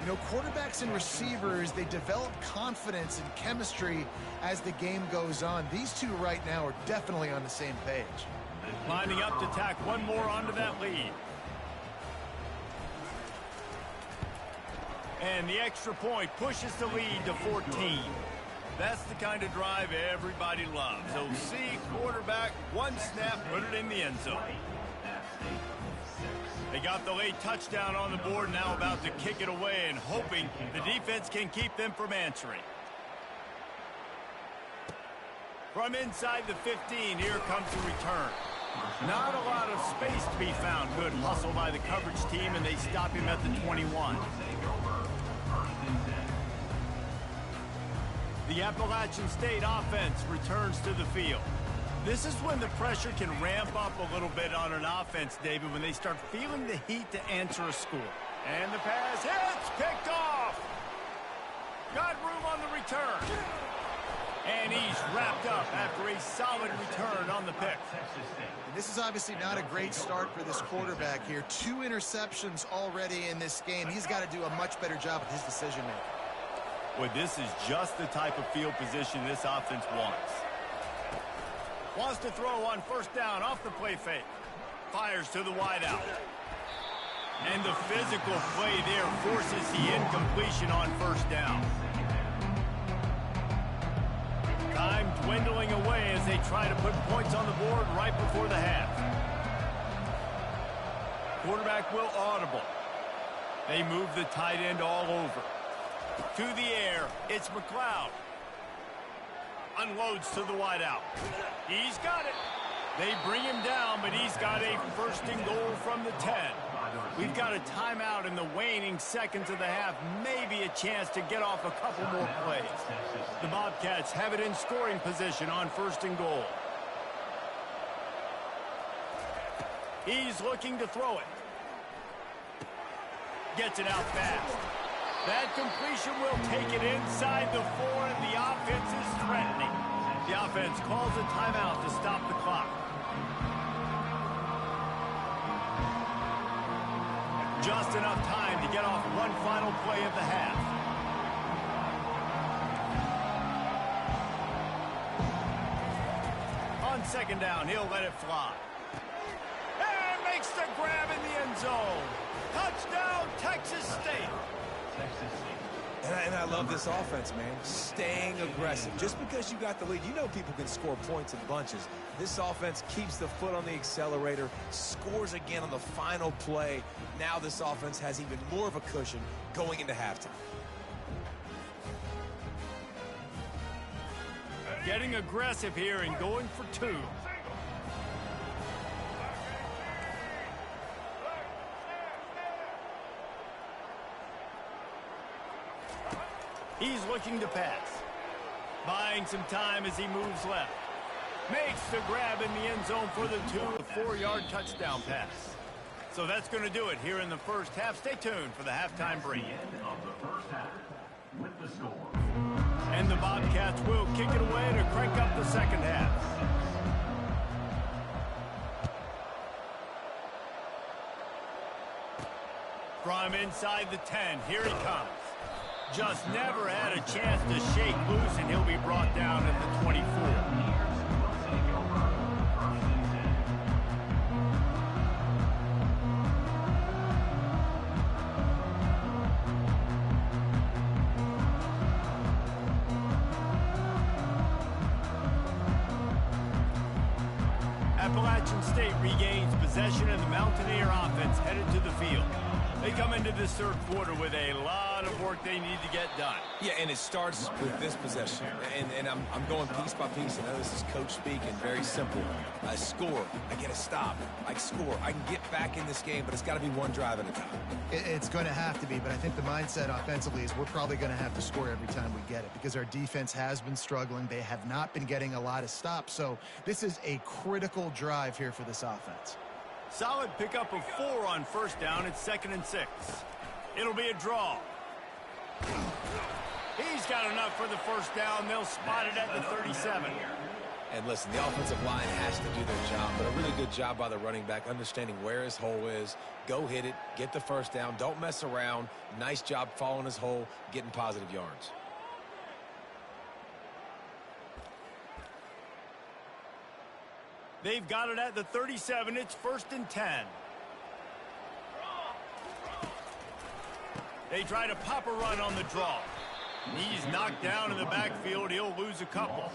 You know, quarterbacks and receivers, they develop confidence and chemistry as the game goes on. These two right now are definitely on the same page. Lining up to tack one more onto that lead. And the extra point pushes the lead to 14. That's the kind of drive everybody loves. OC, quarterback, one snap, put it in the end zone. They got the late touchdown on the board, now about to kick it away and hoping the defense can keep them from answering. From inside the 15, here comes the return. Not a lot of space to be found. Good hustle by the coverage team, and they stop him at the 21. The Appalachian State offense returns to the field. This is when the pressure can ramp up a little bit on an offense, David, when they start feeling the heat to answer a score. And the pass hits, picked off. Got room on the return. And he's wrapped up after a solid return on the pick. And this is obviously not a great start for this quarterback here. 2 interceptions already in this game. He's got to do a much better job with his decision-making. Well, this is just the type of field position this offense wants. Wants to throw on first down off the play fake. Fires to the wideout. And the physical play there forces the incompletion on first down. Time dwindling away as they try to put points on the board right before the half. Quarterback will audible. They move the tight end all over. To the air, it's McLeod. Unloads to the wideout. He's got it. They bring him down, but he's got a first and goal from the 10. We've got a timeout in the waning seconds of the half. Maybe a chance to get off a couple more plays. The Bobcats have it in scoring position on first and goal. He's looking to throw it. Gets it out fast. That completion will take it inside the 4, and the offense is threatening. The offense calls a timeout to stop the clock. Just enough time to get off one final play of the half. On second down, he'll let it fly. And makes the grab in the end zone. Touchdown, Texas State. And I love this offense, man. Staying aggressive. Just because you got the lead, you know people can score points in bunches. This offense keeps the foot on the accelerator, scores again on the final play. Now this offense has even more of a cushion going into halftime. Getting aggressive here and going for 2. He's looking to pass. Buying some time as he moves left. Makes the grab in the end zone for the 4-yard touchdown pass. So that's going to do it here in the first half. Stay tuned for the halftime break. And the Bobcats will kick it away to crank up the second half. From inside the 10, here he comes. Just never had a chance to shake loose, and he'll be brought down at the 24. Appalachian State regains possession, and the Mountaineer offense headed to the field. They come into this third quarter with a lot of work they need to get done. Yeah, and it starts with this possession. And I'm going piece by piece. I know this is coach speak and very simple. I score. I get a stop. I score. I can get back in this game, but it's got to be one drive at a time. It's going to have to be, but I think the mindset offensively is we're probably going to have to score every time we get it because our defense has been struggling. They have not been getting a lot of stops, so this is a critical drive here for this offense. Solid pickup of 4 on first down. It's 2nd and 6. It'll be a draw. He's got enough for the first down. They'll spot it at the 37. And listen, the offensive line has to do their job, but a really good job by the running back, understanding where his hole is. Go hit it, get the first down, don't mess around. Nice job following his hole, getting positive yards. They've got it at the 37. It's 1st and 10. They try to pop a run on the draw. He's knocked down in the backfield. He'll lose a couple.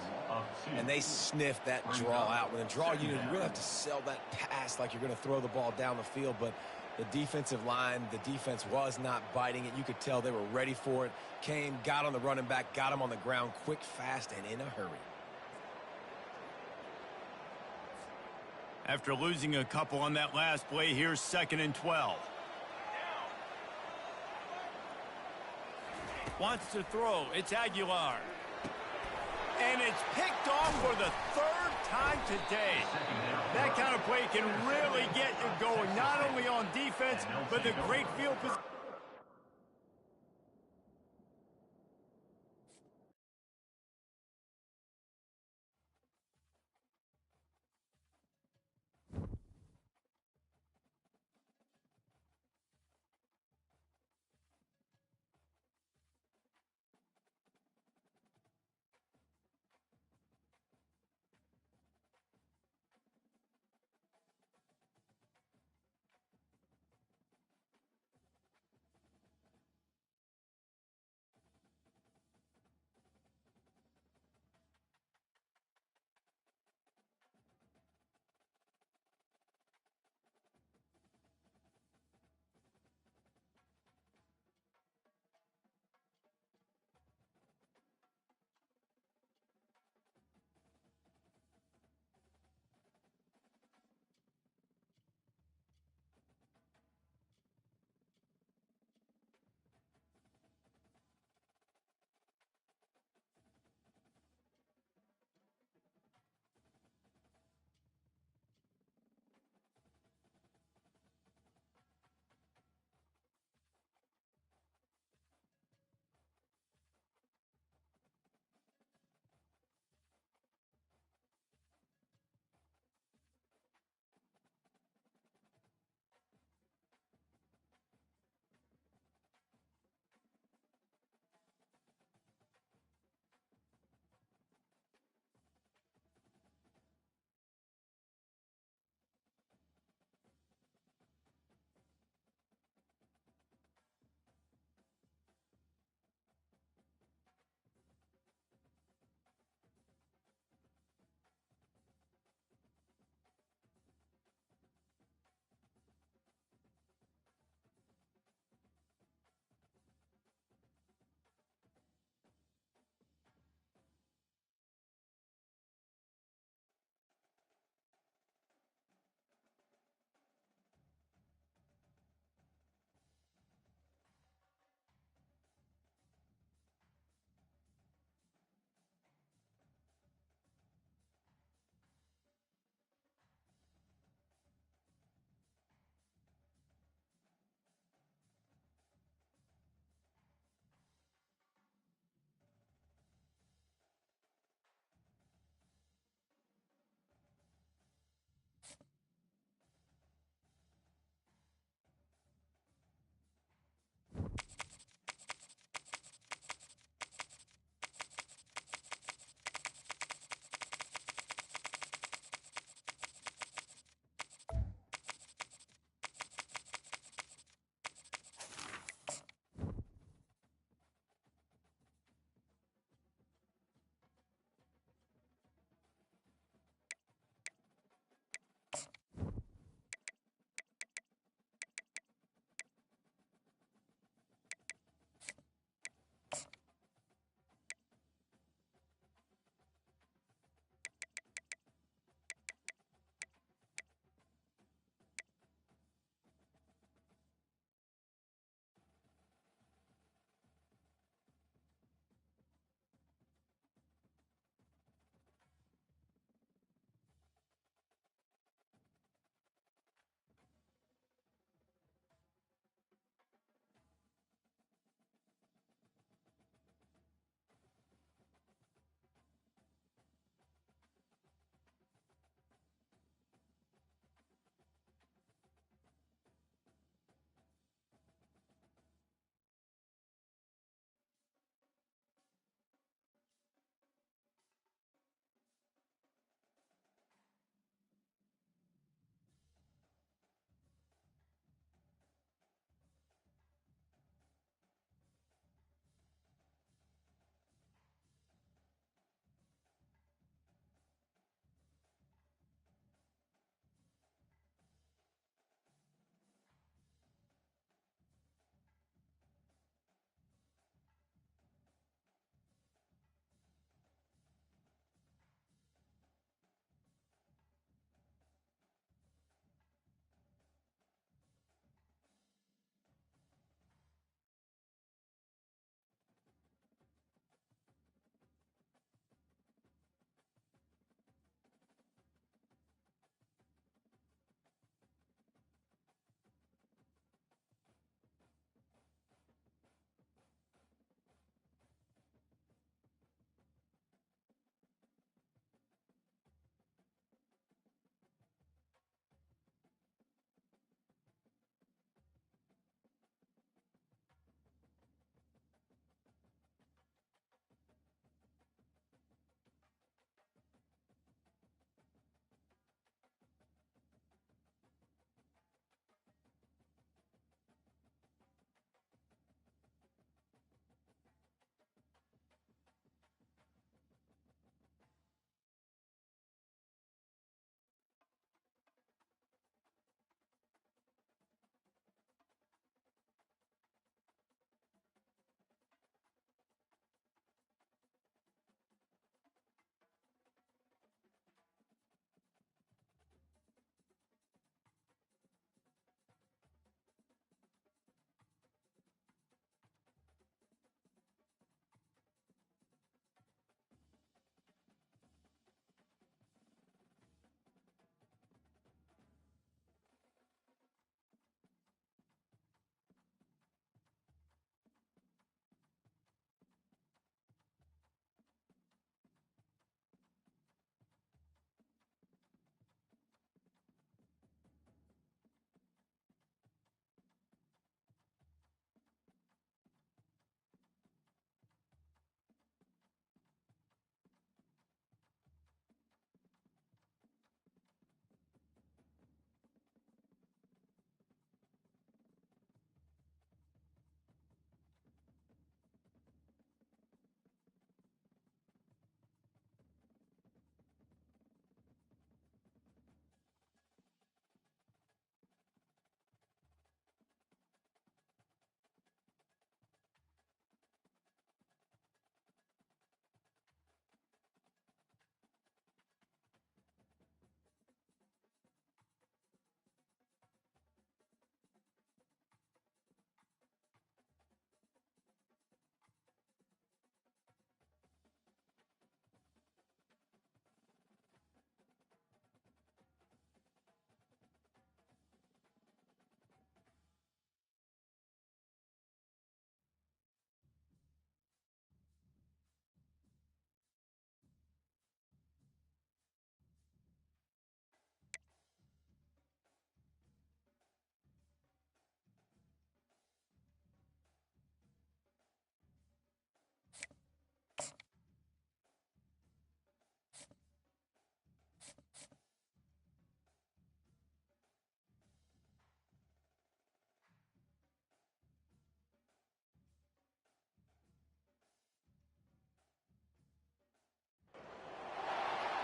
And they sniff that draw out. When a draw unit, you really have to sell that pass like you're going to throw the ball down the field. But the defensive line, the defense was not biting it. You could tell they were ready for it. Came, got on the running back, got him on the ground quick, fast, and in a hurry. After losing a couple on that last play, here's 2nd and 12. Wants to throw. It's Aguilar. And it's picked off for the 3rd time today. That kind of play can really get you going, not only on defense, but the great field position.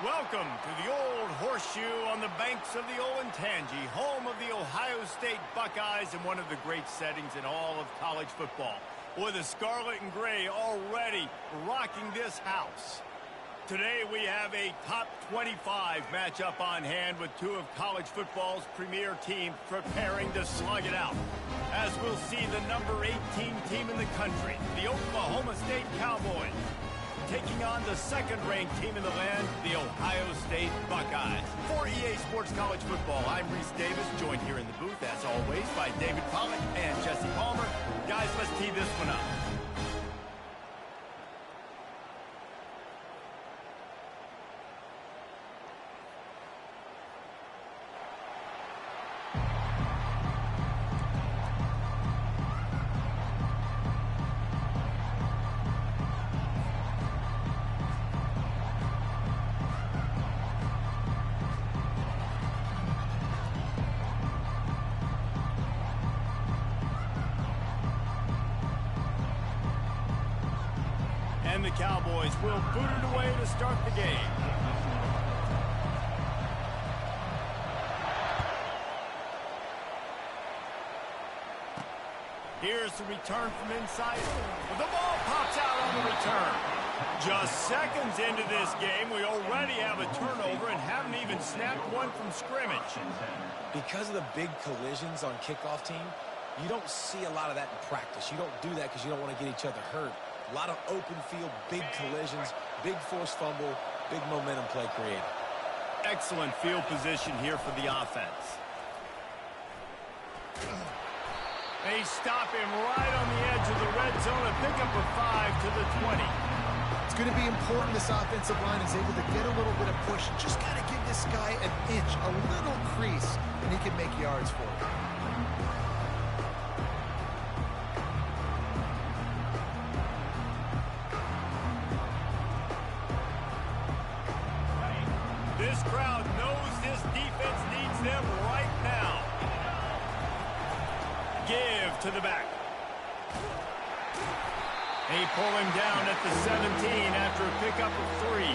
Welcome to the Old Horseshoe on the banks of the Olentangy, home of the Ohio State Buckeyes and one of the great settings in all of college football. Boy, the Scarlet and Gray already rocking this house. Today we have a top 25 matchup on hand with two of college football's premier teams preparing to slug it out. As we'll see the number 18 team in the country, the Oklahoma State Cowboys, taking on the second-ranked team in the land, the Ohio State Buckeyes. For EA Sports College Football, I'm Reese Davis, joined here in the booth, as always, by David Pollack and Jesse Palmer. Guys, let's tee this one up. And the Cowboys will boot it away to start the game. Here's the return from inside. The ball pops out on the return. Just seconds into this game, we already have a turnover and haven't even snapped one from scrimmage. Because of the big collisions on kickoff team, you don't see a lot of that in practice. You don't do that because you don't want to get each other hurt. A lot of open field, big collisions, big forced fumble, big momentum play created. Excellent field position here for the offense. They stop him right on the edge of the red zone and pick up a 5 to the 20. It's going to be important this offensive line is able to get a little bit of push. Just got to give this guy an inch, a little crease, and he can make yards for it. This crowd knows this defense needs them right now. Give to the back. They pull him down at the 17 after a pickup of 3.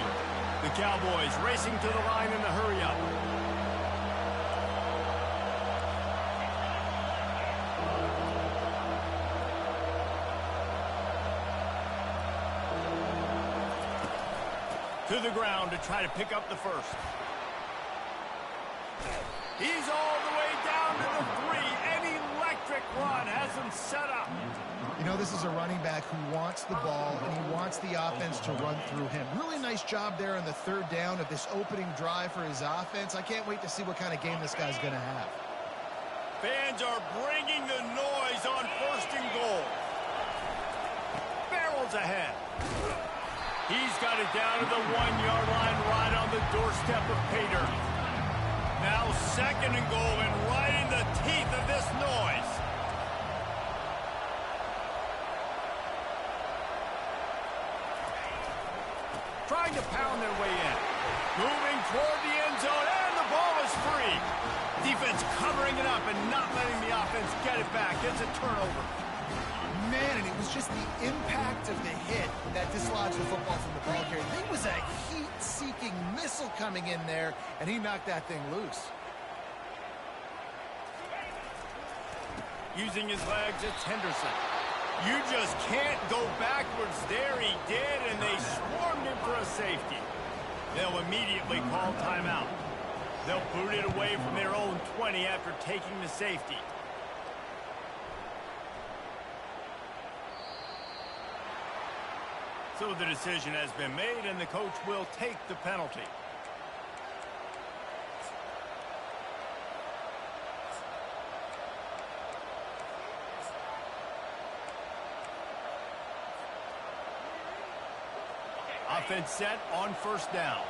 The Cowboys racing to the line in the hurry-up. To the ground to try to pick up the first. He's all the way down to the 3. An electric run has him set up. You know, this is a running back who wants the ball, and he wants the offense to run through him. Really nice job there on the third down of this opening drive for his offense. I can't wait to see what kind of game this guy's going to have. Fans are bringing the noise on 1st and goal. Barrels ahead. He's got it down to the 1-yard line right on the doorstep of Pater. Now 2nd and goal and right in the teeth of this noise. Trying to pound their way in. Moving toward the end zone, and the ball is free. Defense covering it up and not letting the offense get it back. It's a turnover. Man, and it was just the impact of the hit that dislodged the football from the ball carrier. There was a heat-seeking missile coming in there, and he knocked that thing loose. Using his legs, it's Henderson. You just can't go backwards there. He did, and they swarmed him for a safety. They'll immediately call timeout. They'll boot it away from their own 20 after taking the safety. So the decision has been made, and the coach will take the penalty. Offense set on 1st down.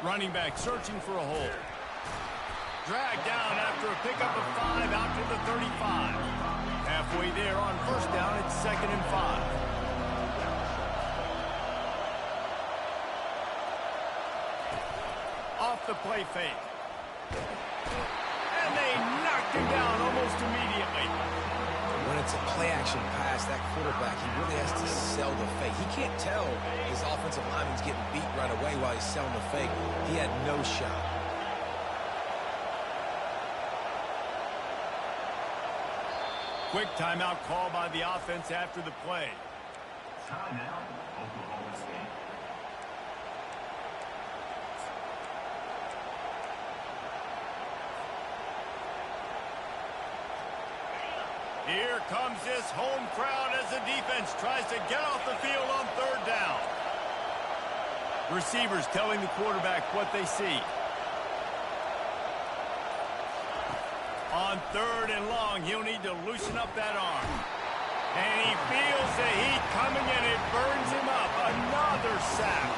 Running back searching for a hole. Dragged down after a pickup of 5 out to the 35. Halfway there on 1st down, it's 2nd and 5. Off the play fake. And they knock knocked him down almost immediately. When it's a play-action pass, that quarterback, he really has to sell the fake. He can't tell his offensive lineman's getting beat right away while he's selling the fake. He had no shot. Quick timeout call by the offense after the play. Timeout, Oklahoma State. Here comes this home crowd as the defense tries to get off the field on third down. Receivers telling the quarterback what they see. On third and long, he'll need to loosen up that arm. And he feels the heat coming and it burns him up. Another sack.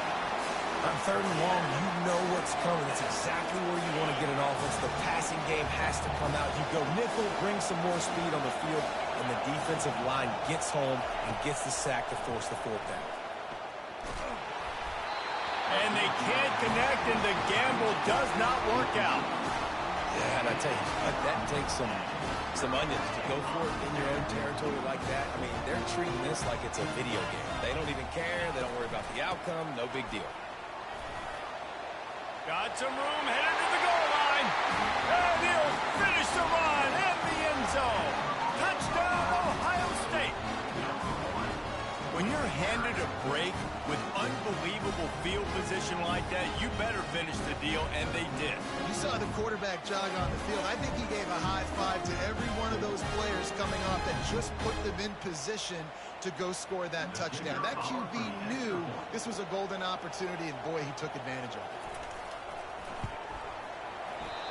On third and long, you know what's coming. It's exactly where you want to get an offense. The passing game has to come out. You go nickel, bring some more speed on the field, and the defensive line gets home and gets the sack to force the fourth down. And they can't connect, and the gamble does not work out. Yeah, and I tell you what, that takes some onions to go for it in your own territory like that. I mean, they're treating this like it's a video game. They don't even care. They don't worry about the outcome. No big deal. Got some room, headed to the goal line. And he'll finish the run in the end zone. Touchdown, Ohio State. When you're handed a break with unbelievable field position like that, you better finish the deal, and they did. You saw the quarterback jog on the field. I think he gave a high five to every one of those players coming off that just put them in position to go score that touchdown. That QB knew this was a golden opportunity, and boy, he took advantage of it.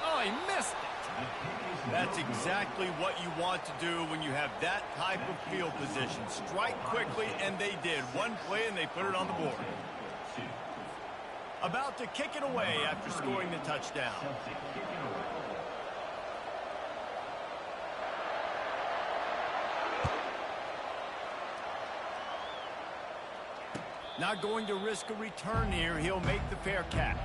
Oh, he missed it. That's exactly what you want to do when you have that type of field position. Strike quickly, and they did. One play, and they put it on the board. About to kick it away after scoring the touchdown. Not going to risk a return here. He'll make the fair catch.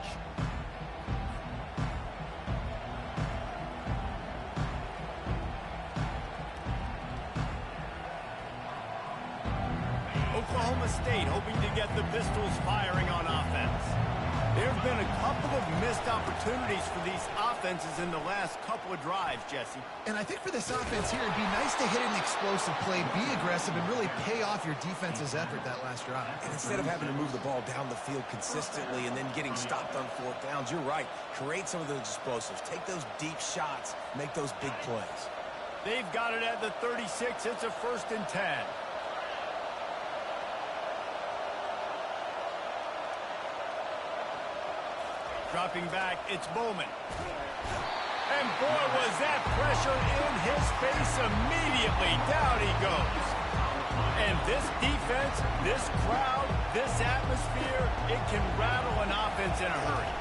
Oklahoma State hoping to get the Pistols firing on offense. There have been a couple of missed opportunities for these offenses in the last couple of drives, Jesse. And I think for this offense here, it'd be nice to hit an explosive play, be aggressive, and really pay off your defense's effort that last drive. And instead of having to move the ball down the field consistently and then getting stopped on fourth downs, you're right. Create some of those explosives. Take those deep shots. Make those big plays. They've got it at the 36. It's a 1st and 10. Dropping back, it's Bowman. And boy, was that pressure in his face immediately. Down he goes. And this defense, this crowd, this atmosphere, it can rattle an offense in a hurry.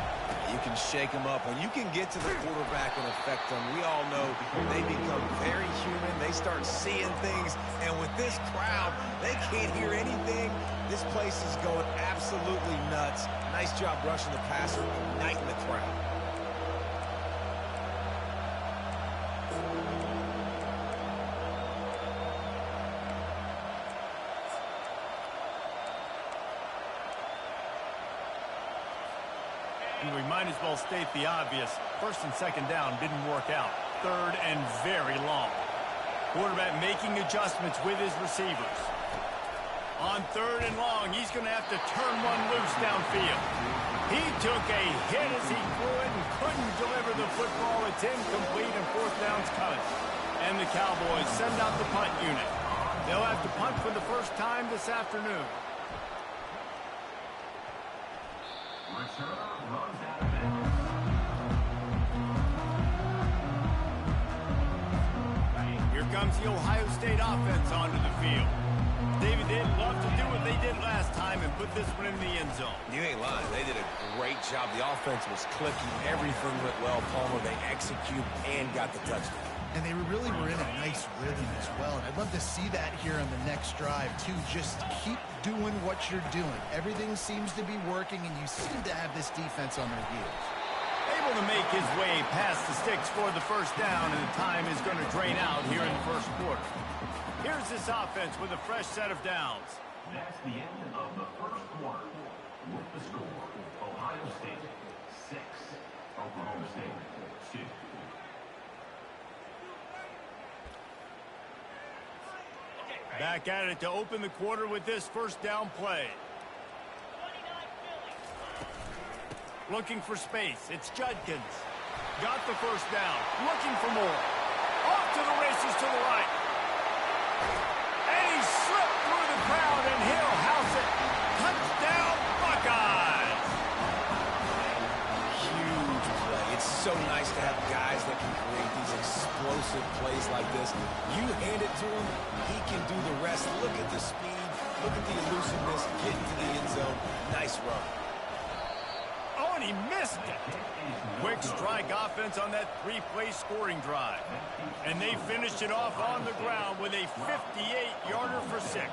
You can shake them up. When you can get to the quarterback and affect them, we all know they become very human. They start seeing things. And with this crowd, they can't hear anything. This place is going absolutely nuts. Nice job rushing the passer, igniting the crowd. We might as well state the obvious. 1st and 2nd down didn't work out. 3rd and very long. Quarterback making adjustments with his receivers. On 3rd and long, he's going to have to turn one loose downfield. He took a hit as he threw it and couldn't deliver the football. It's incomplete and 4th down's coming. And the Cowboys send out the punt unit. They'll have to punt for the first time this afternoon. Here comes the Ohio State offense onto the field. David, they'd love to do what they did last time and put this one in the end zone. You ain't lying. They did a great job. The offense was clicking. Everything went well. Palmer, they executed and got the touchdown. And they really were in a nice rhythm as well. And I'd love to see that here on the next drive, too. Just keep doing what you're doing. Everything seems to be working, and you seem to have this defense on their heels. Able to make his way past the sticks for the first down, and the time is going to drain out here in the first quarter. Here's this offense with a fresh set of downs. That's the end of the first quarter. With the score, Ohio State 6, Oklahoma State 2. Back at it to open the quarter with this first down play. Looking for space. It's Judkins. Got the first down. Looking for more. Off to the races to the right. And he slipped through the crowd, and he'll house it. Touchdown, Buckeyes. Huge play. It's so nice to have guys that can create these explosive plays like this. You hand it to him, he can do the rest. Look at the speed. Look at the elusiveness. Get into the end zone. Nice run. Oh, and he missed it. Quick strike offense on that three-play scoring drive. And they finished it off on the ground with a 58-yarder for 6.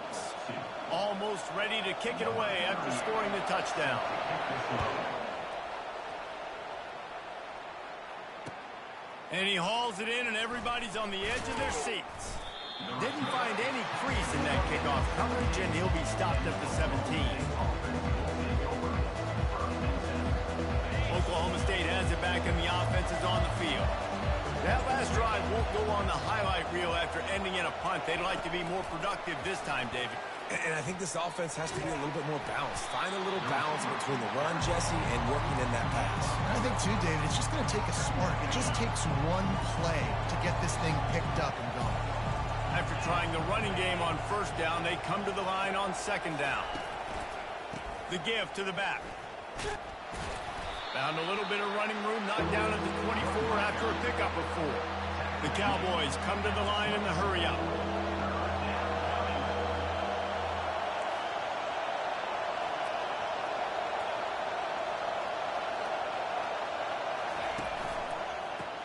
Almost ready to kick it away after scoring the touchdown. And he hauls it in, and everybody's on the edge of their seats. Didn't find any crease in that kickoff coverage, and he'll be stopped at the 17. Oklahoma State has it back, and the offense is on the field. That last drive won't go on the highlight reel after ending in a punt. They'd like to be more productive this time, David. And I think this offense has to be a little bit more balanced. Find a little balance between the run, Jesse, and working in that pass. I think, too, David, it's just going to take a spark. It just takes one play to get this thing picked up and going. After trying the running game on first down, they come to the line on second down. The give to the back. Found a little bit of running room, knocked down at the 24 after a pickup of 4. The Cowboys come to the line in the hurry-up.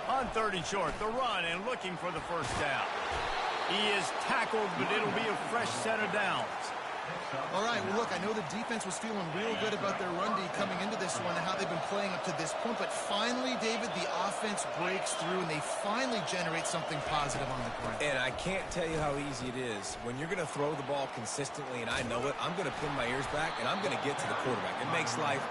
On 3rd and short, the run and looking for the first down. He is tackled, but it'll be a fresh set of downs. All right, well, look, I know the defense was feeling real good about their run D coming into this one and how they've been playing up to this point, but finally, David, the offense breaks through and they finally generate something positive on the ground. And I can't tell you how easy it is. When you're going to throw the ball consistently, and I know it, I'm going to pin my ears back, and I'm going to get to the quarterback. It makes life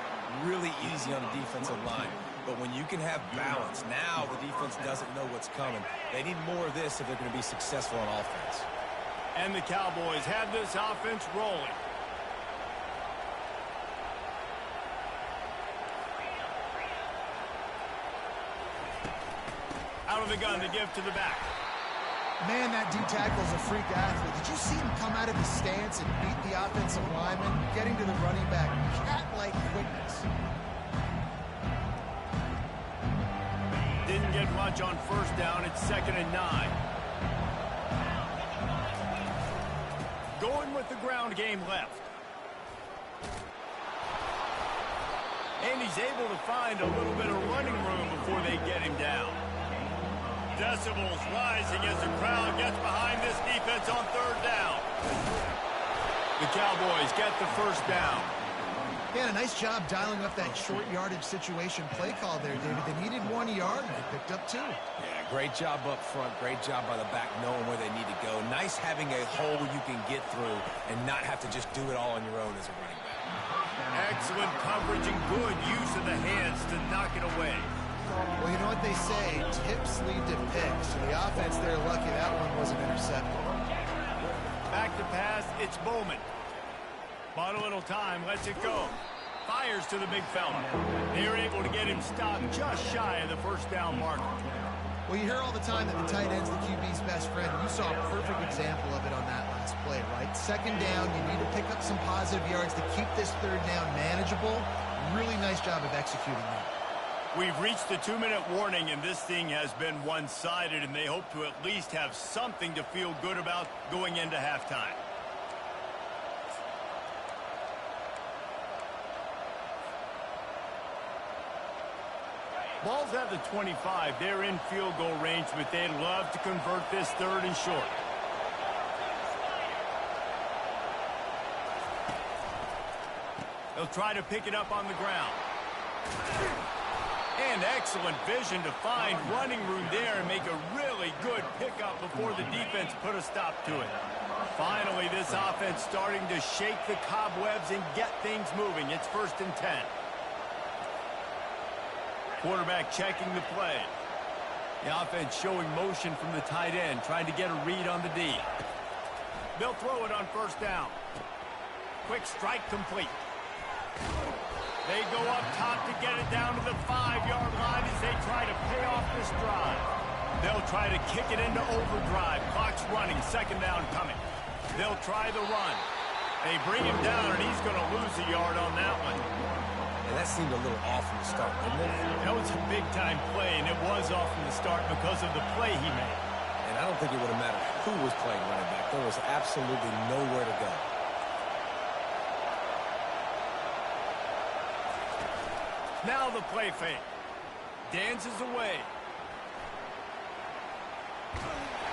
really easy on the defensive line. But when you can have balance, now the defense doesn't know what's coming. They need more of this if they're going to be successful on offense. And the Cowboys have this offense rolling. Out of the gun to give to the back. Man, that D tackle's a freak athlete. Did you see him come out of his stance and beat the offensive lineman, getting to the running back? Cat-like quickness. Didn't get much on first down. It's 2nd and 9. Going with the ground game left. And he's able to find a little bit of running room before they get him down. Decibels rising as the crowd gets behind this defense on 3rd down. The Cowboys get the first down. Yeah, a nice job dialing up that short yardage situation play call there, David. They needed 1 yard, and they picked up 2. Yeah, great job up front. Great job by the back knowing where they need to go. Nice having a hole you can get through and not have to just do it all on your own as a running back. Excellent coverage and good use of the hands to knock it away. Well, you know what they say, tips lead to picks. So the offense there, lucky that one wasn't intercepted. Back to pass, it's Bowman. Bought a little time, lets it go. Fires to the big fella. They're able to get him stopped just shy of the first down marker. Well, you hear all the time that the tight end's the QB's best friend. You saw a perfect example of it on that last play, right? 2nd down, you need to pick up some positive yards to keep this 3rd down manageable. Really nice job of executing that. We've reached the 2-minute warning, and this thing has been one-sided, and they hope to at least have something to feel good about going into halftime. Ball's at the 25. They're in field goal range, but they'd love to convert this 3rd and short. They'll try to pick it up on the ground. And Again, excellent vision to find running room there and make a really good pickup before the defense put a stop to it. Finally, this offense starting to shake the cobwebs and get things moving. It's 1st and 10. Quarterback checking the play. The offense showing motion from the tight end, trying to get a read on the D. They'll throw it on 1st down. Quick strike complete. They go up top to get it down to the 5-yard line as they try to pay off this drive. They'll try to kick it into overdrive. Clock's running, 2nd down coming. They'll try the run. They bring him down, and he's going to lose a yard on that one. And that seemed a little off from the start, didn't it? That was a big-time play, and it was off from the start because of the play he made. And I don't think it would have mattered who was playing running back. There was absolutely nowhere to go. Now the play fake. Dances away.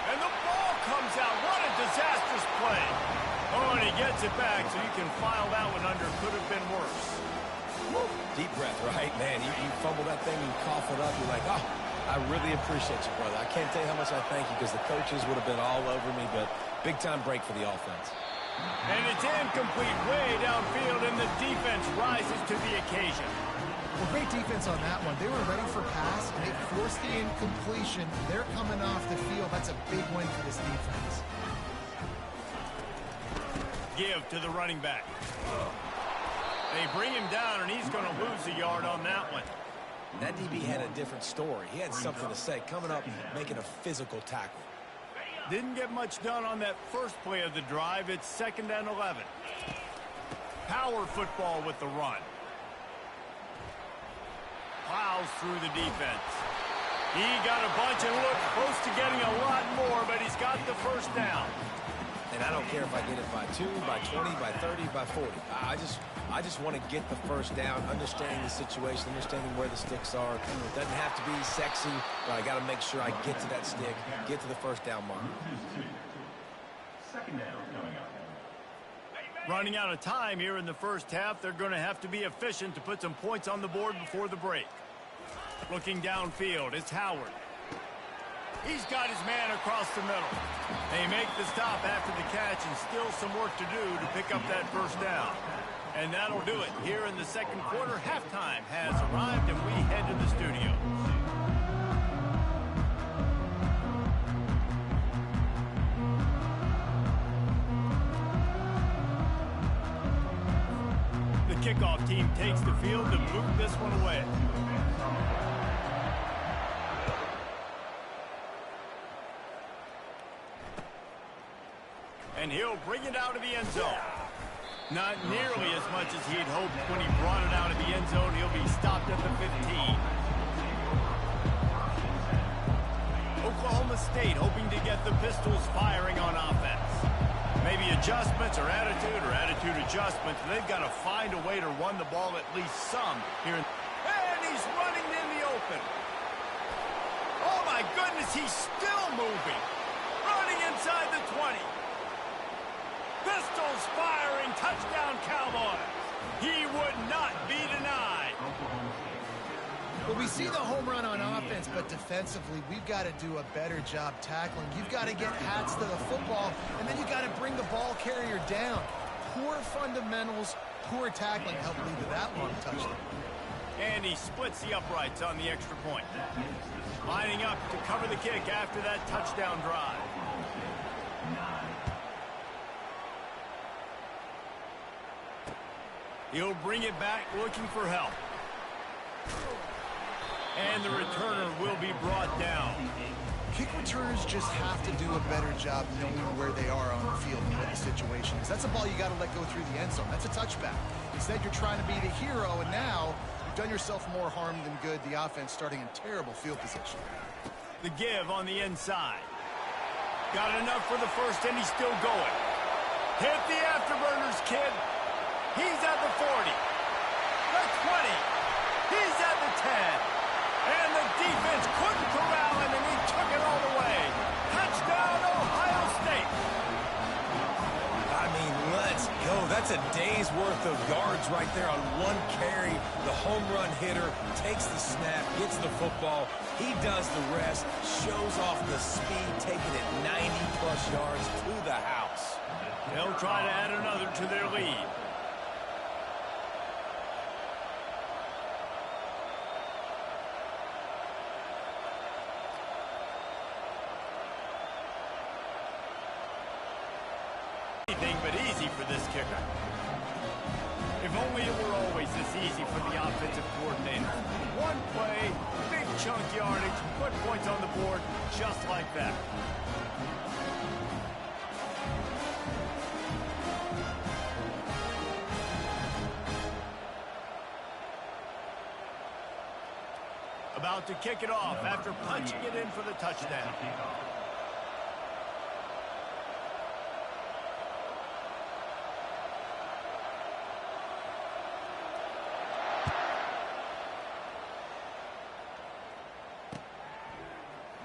And the ball comes out. What a disastrous play. Oh, and he gets it back, so you can file that one under. Could have been worse. Woo. Deep breath, right? Man, you fumble that thing, you cough it up, you're like, oh, I really appreciate you, brother. I can't tell you how much I thank you because the coaches would have been all over me, but big-time break for the offense. And it's incomplete way downfield, and the defense rises to the occasion. Well, great defense on that one. They were ready for pass, and they forced the incompletion. They're coming off the field. That's a big win for this defense. Give to the running back. They bring him down, and he's going to lose a yard on that one. That DB had a different story. He had something to say, coming up, making a physical tackle. Didn't get much done on that first play of the drive. It's 2nd and 11. Power football with the run. Plows through the defense. He got a bunch and looked close to getting a lot more, but he's got the 1st down. And I don't care if I get it by 2, by 20, by 30, by 40. I just want to get the 1st down, understanding the situation, understanding where the sticks are. It doesn't have to be sexy, but I got to make sure I get to that stick, get to the 1st down mark. 2nd down coming up. Running out of time here in the 1st half. They're going to have to be efficient to put some points on the board before the break. Looking downfield, it's Howard. He's got his man across the middle. They make the stop after the catch and still some work to do to pick up that 1st down. And that'll do it. Here in the 2nd quarter, halftime has arrived and we head to the studio. The kickoff team takes the field to boot this one away. And he'll bring it out of the end zone. Not nearly as much as he had hoped when he brought it out of the end zone. He'll be stopped at the 15. Oklahoma State hoping to get the Pistols firing on offense. Maybe adjustments or attitude adjustments. They've got to find a way to run the ball at least some here. And he's running in the open. Oh, my goodness, he's still moving. Running inside the 20. Pistols firing, touchdown Cowboys. He would not be denied. Well, we see the home run on offense, but defensively, we've got to do a better job tackling. You've got to get hats to the football, and then you got to bring the ball carrier down. Poor fundamentals, poor tackling helped lead to that long touchdown. And he splits the uprights on the extra point. Lining up to cover the kick after that touchdown drive. He'll bring it back looking for help. And the returner will be brought down. Kick returners just have to do a better job knowing where they are on the field and what the situation is. That's a ball you got to let go through the end zone. That's a touchback. Instead, you're trying to be the hero, and now you've done yourself more harm than good. The offense starting in terrible field position. The give on the inside. Got enough for the 1st, and he's still going. Hit the afterburners, kid. He's at the 40, the 20, he's at the 10, and the defense couldn't corral him, and he took it all the way. Touchdown, Ohio State. I mean, let's go. That's a day's worth of yards right there on one carry. The home run hitter takes the snap, gets the football. He does the rest, shows off the speed, taking it 90-plus yards to the house. They'll try to add another to their lead. Anything but easy for this kicker. If only it were always this easy for the offensive coordinator. One play, big chunk yardage, put points on the board just like that. About to kick it off after punching it in for the touchdown.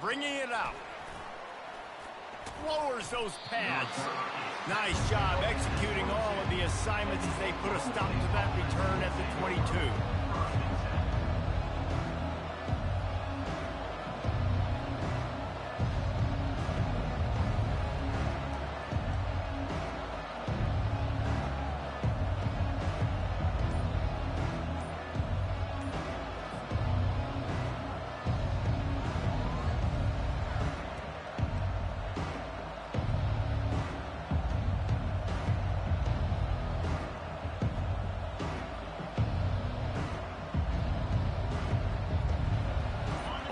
Bringing it out. Lowers those pads. Nice job executing all of the assignments as they put a stop to that return at the 22.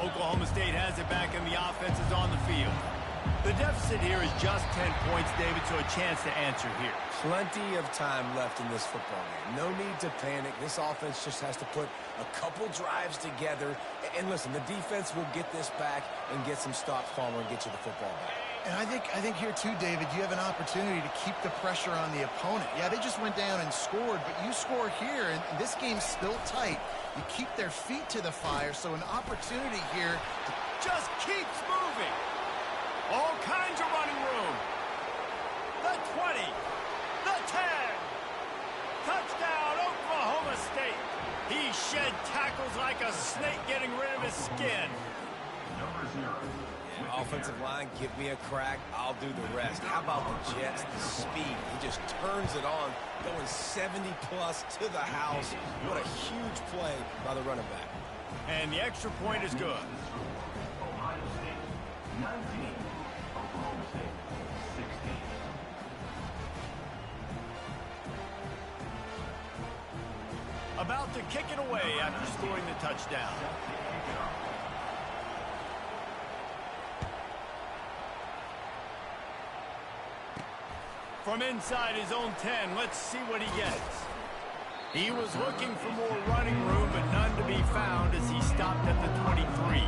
Oklahoma State has it back and the offense is on the field. The deficit here is just 10 points, David, so a chance to answer here. Plenty of time left in this football game. No need to panic. This offense just has to put a couple drives together. And listen, the defense will get this back and get some stops, Palmer, and get you the football back. And I think here too, David, you have an opportunity to keep the pressure on the opponent. Yeah, they just went down and scored, but you score here, and this game's still tight. You keep their feet to the fire, so an opportunity here to just keeps moving. All kinds of running room. The 20, the 10. Touchdown, Oklahoma State. He shed tackles like a snake getting rid of his skin. Number 0. Yeah, offensive line, give me a crack. I'll do the rest. How about the Jets? The speed. He just turns it on, going 70-plus to the house. What a huge play by the running back. And the extra point is good. Ohio State 19. Oklahoma State 16. About to kick it away after scoring the touchdown. From inside his own 10, let's see what he gets. He was looking for more running room, but none to be found as he stopped at the 23.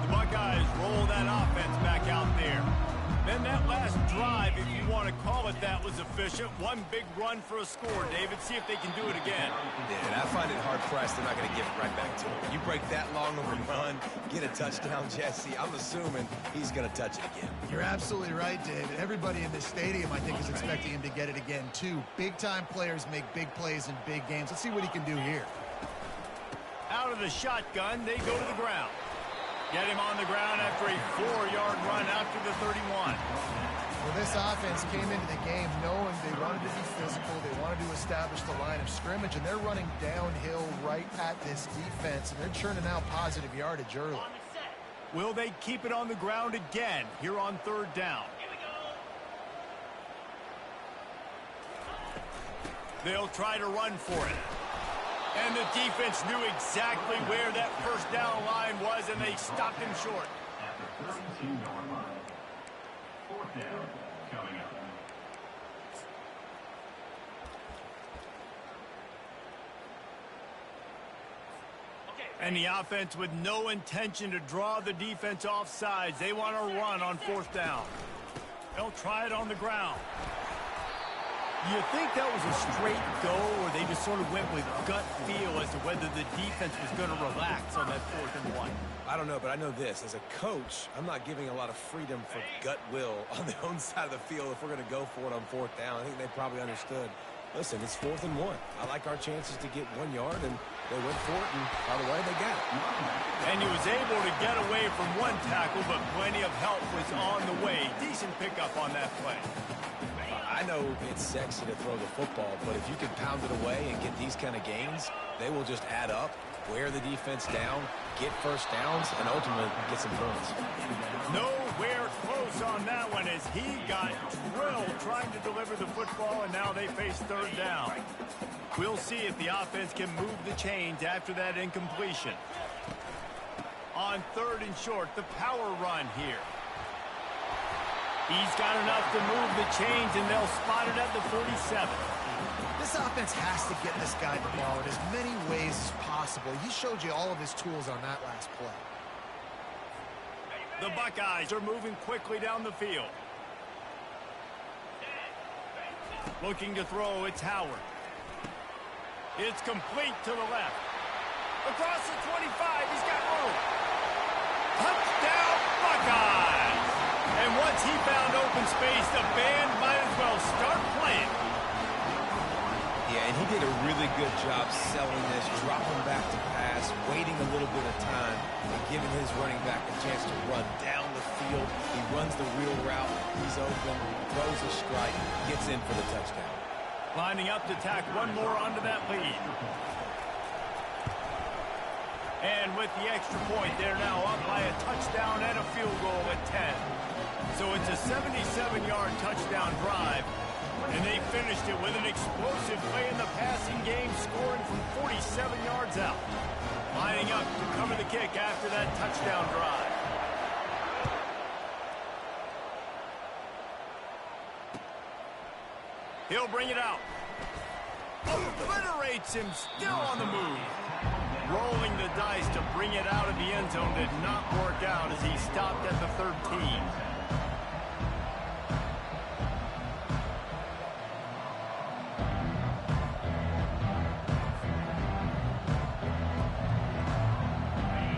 The Buckeyes roll that offense back out there. Then that last drive, if you want to call it that, was efficient. One big run for a score, David. See if they can do it again. Yeah, and I find it hard-pressed they're not going to give it right back to him. You break that long of a run, get a touchdown, Jesse, I'm assuming he's going to touch it again. You're absolutely right, David. Everybody in this stadium, I think, is expecting him to get it again, too. Big-time players make big plays in big games. Let's see what he can do here. Out of the shotgun, they go to the ground. Get him on the ground after a 4-yard run out to the 31. Well, this offense came into the game knowing they wanted to be physical, they wanted to establish the line of scrimmage, and they're running downhill right at this defense, and they're churning out positive yardage early. Will they keep it on the ground again here on 3rd down? They'll try to run for it. And the defense knew exactly where that first down line was, and they stopped him short. At the 32-yard line. 4th down coming up. And the offense with no intention to draw the defense off sides. They want to run on 4th down. They'll try it on the ground. You think that was a straight go, or they just sort of went with gut feel as to whether the defense was going to relax on that 4th and 1? I don't know, but I know this. As a coach, I'm not giving a lot of freedom for gut will on their own side of the field if we're going to go for it on 4th down. I think they probably understood. Listen, it's 4th and 1. I like our chances to get 1 yard, and they went for it, and by the way, they got it. And he was able to get away from one tackle, but plenty of help was on the way. Decent pickup on that play. I know it's sexy to throw the football, but if you can pound it away and get these kind of gains, they will just add up, wear the defense down, get first downs, and ultimately get some points. Nowhere close on that one as he got drilled trying to deliver the football, and now they face 3rd down. We'll see if the offense can move the chains after that incompletion. On 3rd and short, the power run here. He's got enough to move the chains, and they'll spot it at the 47. This offense has to get this guy the ball in as many ways as possible. He showed you all of his tools on that last play. The Buckeyes are moving quickly down the field. Looking to throw, it's Howard. It's complete to the left. Across the 25, he's got room. Touchdown, Buckeyes! And once he found open space, the band might as well start playing. Yeah, and he did a really good job selling this, dropping back to pass, waiting a little bit of time, and giving his running back a chance to run down the field. He runs the real route. He's open, throws a strike, gets in for the touchdown. Lining up to tack one more onto that lead. And with the extra point, they're now up by a touchdown and a field goal at 10. So it's a 77-yard touchdown drive, and they finished it with an explosive play in the passing game, scoring from 47 yards out. Lining up to cover the kick after that touchdown drive. He'll bring it out. Obliterates him, still on the move. Rolling the dice to bring it out of the end zone did not work out as he stopped at the 13.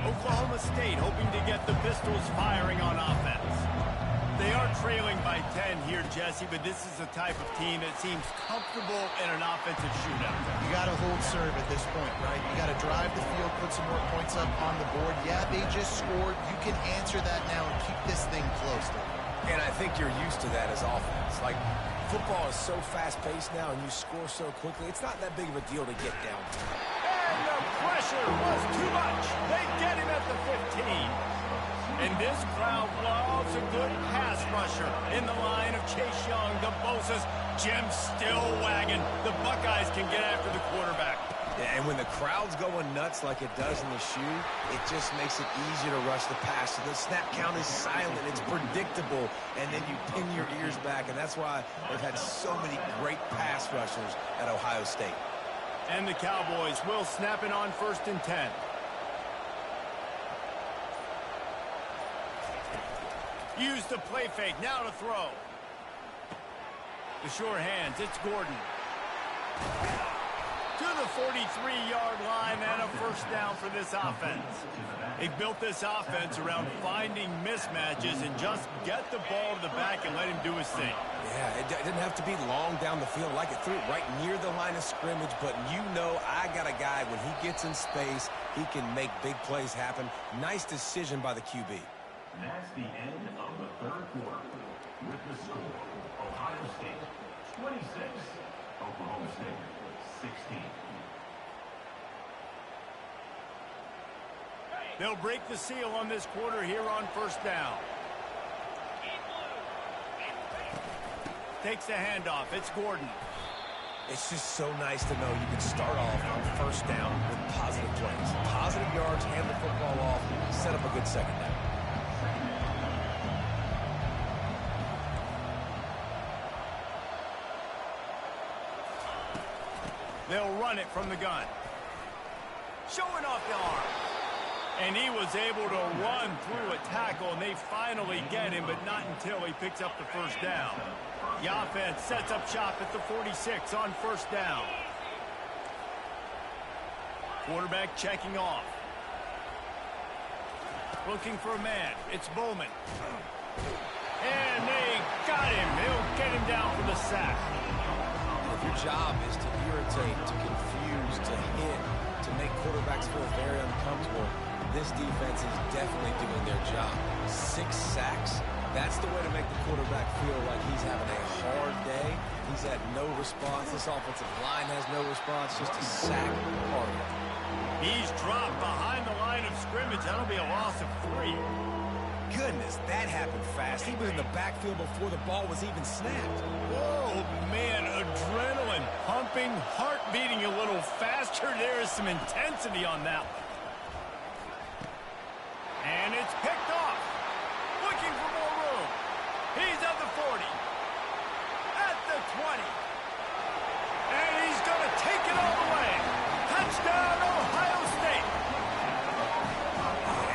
Oklahoma State hoping to get the Pistols firing on offense. They are trailing by 10 here, Jesse, but this is the type of team that seems comfortable in an offensive shootout. You got to hold serve at this point, right? You got to drive the field, put some more points up on the board. Yeah, they just scored. You can answer that now and keep this thing close. And I think you're used to that as offense. Like, football is so fast-paced now and you score so quickly, it's not that big of a deal to get down. And the pressure was too much. They get him at the 15. And this crowd loves a good pass rusher in the line of Chase Young, the Bosa's, Jim still wagging. The Buckeyes can get after the quarterback. Yeah, and when the crowd's going nuts like it does in the shoe, it just makes it easier to rush the pass. So the snap count is silent. It's predictable. And then you pin your ears back. And that's why they've had so many great pass rushers at Ohio State. And the Cowboys will snap it on 1st and 10. Use the play fake, now to throw. The sure hands, it's Gordon. To the 43-yard line and a 1st down for this offense. They've built this offense around finding mismatches and just get the ball to the back and let him do his thing. Yeah, it didn't have to be long down the field. Like it threw it right near the line of scrimmage, but you know I got a guy, when he gets in space, he can make big plays happen. Nice decision by the QB. That's the end of the 3rd quarter. With the score, Ohio State 26, Oklahoma State 16. They'll break the seal on this quarter here on 1st down. Takes the handoff. It's Gordon. It's just so nice to know you can start off on 1st down with positive plays. Positive yards, hand the football off, set up a good 2nd down. They'll run it from the gun. Showing off the arm. And he was able to run through a tackle, and they finally get him, but not until he picks up the first down. The offense sets up shop at the 46 on first down. Quarterback checking off. Looking for a man. It's Bowman. And they got him. They'll get him down for the sack. If your job is to irritate, to confuse, to hit, to make quarterbacks feel very uncomfortable, this defense is definitely doing their job. 6 sacks. That's the way to make the quarterback feel like he's having a hard day. He's had no response. This offensive line has no response. Just a sack party. He's dropped behind the line of scrimmage. That'll be a loss of 3. Goodness, that happened fast. He was in the backfield before the ball was even snapped. Oh, man, adrenaline pumping, heart beating a little faster. There is some intensity on that one. And it's picked off. Looking for more room. He's at the 40. At the 20. And he's going to take it all the way. Touchdown, Ohio State.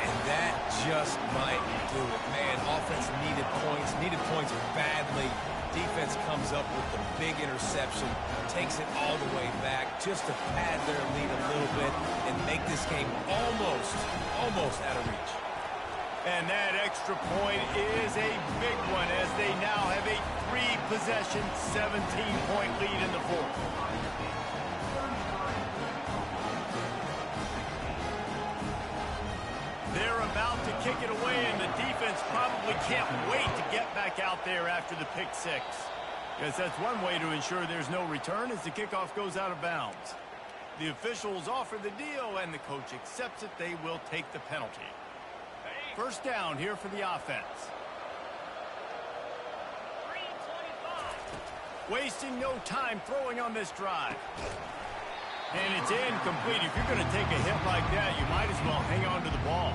And that just might do it. Man, offense needed points badly. Defense comes up with the big interception, takes it all the way back just to pad their lead a little bit and make this game almost out of reach. And that extra point is a big one as they now have a 3-possession, 17-point lead in the fourth. They're about to kick it away, and the defense probably can't wait to get back out there after the pick 6. Because that's one way to ensure there's no return as the kickoff goes out of bounds. The officials offer the deal, and the coach accepts it. They will take the penalty. First down here for the offense. Wasting no time throwing on this drive. And it's incomplete. If you're going to take a hit like that, you might as well hang on to the ball.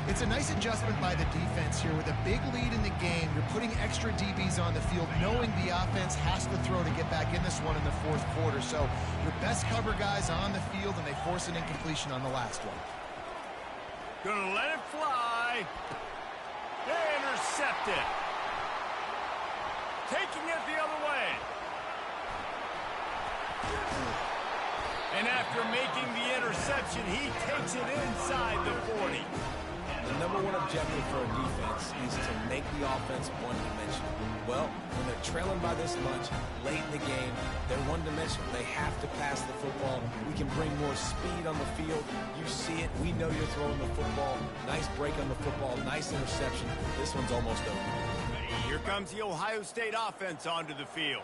It's a nice adjustment by the defense here. With a big lead in the game, you're putting extra DBs on the field, knowing the offense has to throw to get back in this one in the fourth quarter. So your best cover guys on the field, and they force an incompletion on the last one. Gonna let it fly. Intercepted. Taking it the other way. And after making the interception, he takes it inside the 40. The number one objective for a defense is to make the offense one-dimensional. Well, when they're trailing by this much, late in the game, they're one-dimensional. They have to pass the football. We can bring more speed on the field. You see it. We know you're throwing the football. Nice break on the football. Nice interception. This one's almost over. Here comes the Ohio State offense onto the field.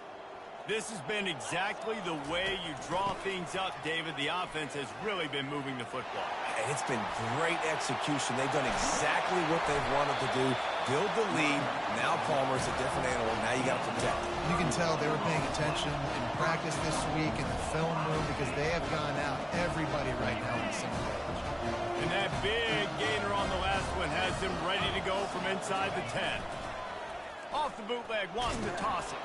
This has been exactly the way you draw things up, David. The offense has really been moving the football. And it's been great execution. They've done exactly what they've wanted to do. Build the lead. Now Palmer's a different animal. Now you got to protect it. You can tell they were paying attention in practice this week in the film room, because they have gone out everybody right now on the same page. And that big gainer on the last one has them ready to go from inside the 10. Off the bootleg, wants to toss it.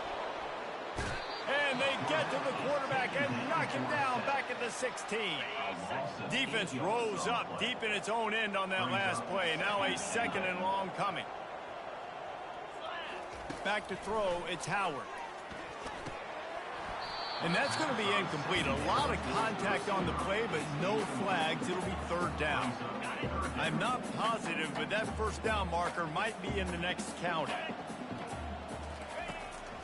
And they get to the quarterback and knock him down back at the 16. Defense rose up deep in its own end on that last play. Now a second and long coming. Back to throw, it's Howard. And that's going to be incomplete. A lot of contact on the play, but no flags. It'll be third down. I'm not positive, but that first down marker might be in the next county.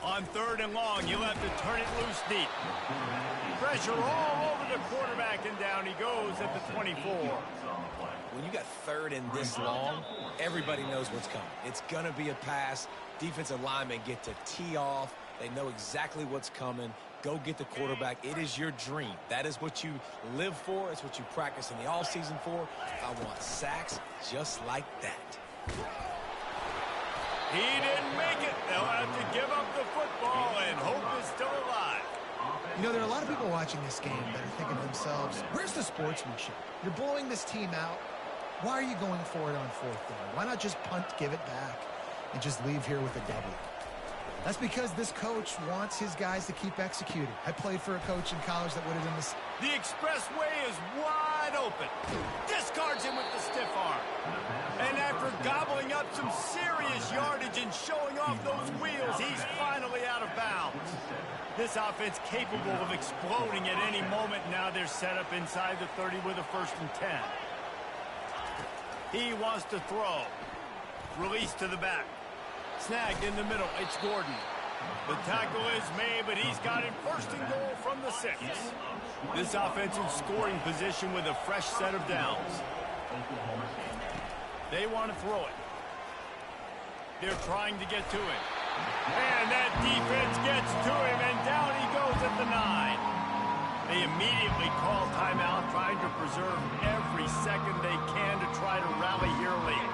On third and long, you'll have to turn it loose deep. Pressure all over the quarterback, and down he goes at the 24. When you got third and this long, everybody knows what's coming. It's going to be a pass. Defensive linemen get to tee off. They know exactly what's coming. Go get the quarterback. It is your dream. That is what you live for. It's what you practice in the offseason for. I want sacks just like that. He didn't make it. They'll have to give up the football, and hope is still alive. You know, there are a lot of people watching this game that are thinking to themselves, where's the sportsmanship? You're blowing this team out. Why are you going for it on fourth down? Why not just punt, give it back, and just leave here with a W? That's because this coach wants his guys to keep executing. I played for a coach in college that would have done this. The expressway is wide wide open. Discards him with the stiff arm. And after gobbling up some serious yardage and showing off those wheels, he's finally out of bounds. This offense capable of exploding at any moment. Now they're set up inside the 30 with a 1st and 10. He wants to throw. Release to the back. Snagged in the middle. It's Gordon. The tackle is made, but he's got it 1st and goal from the 6. This offense in scoring position with a fresh set of downs. They want to throw it. They're trying to get to him. And that defense gets to him, and down he goes at the 9. They immediately call timeout, trying to preserve every second they can to try to rally here late.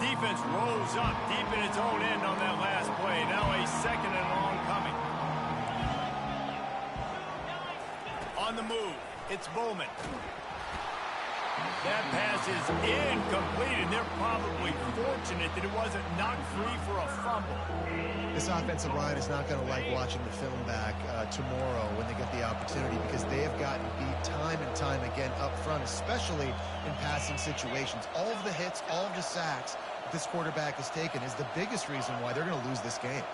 Defense rolls up deep in its own end on that last play. Now a 2nd and long coming. On the move, it's Bowman. That pass is incomplete, and they're probably fortunate that it wasn't knocked free for a fumble. This offensive line is not going to like watching the film back tomorrow when they get the opportunity, because they have gotten beat time and time again up front, especially in passing situations. All of the hits, all of the sacks this quarterback has taken is the biggest reason why they're going to lose this game.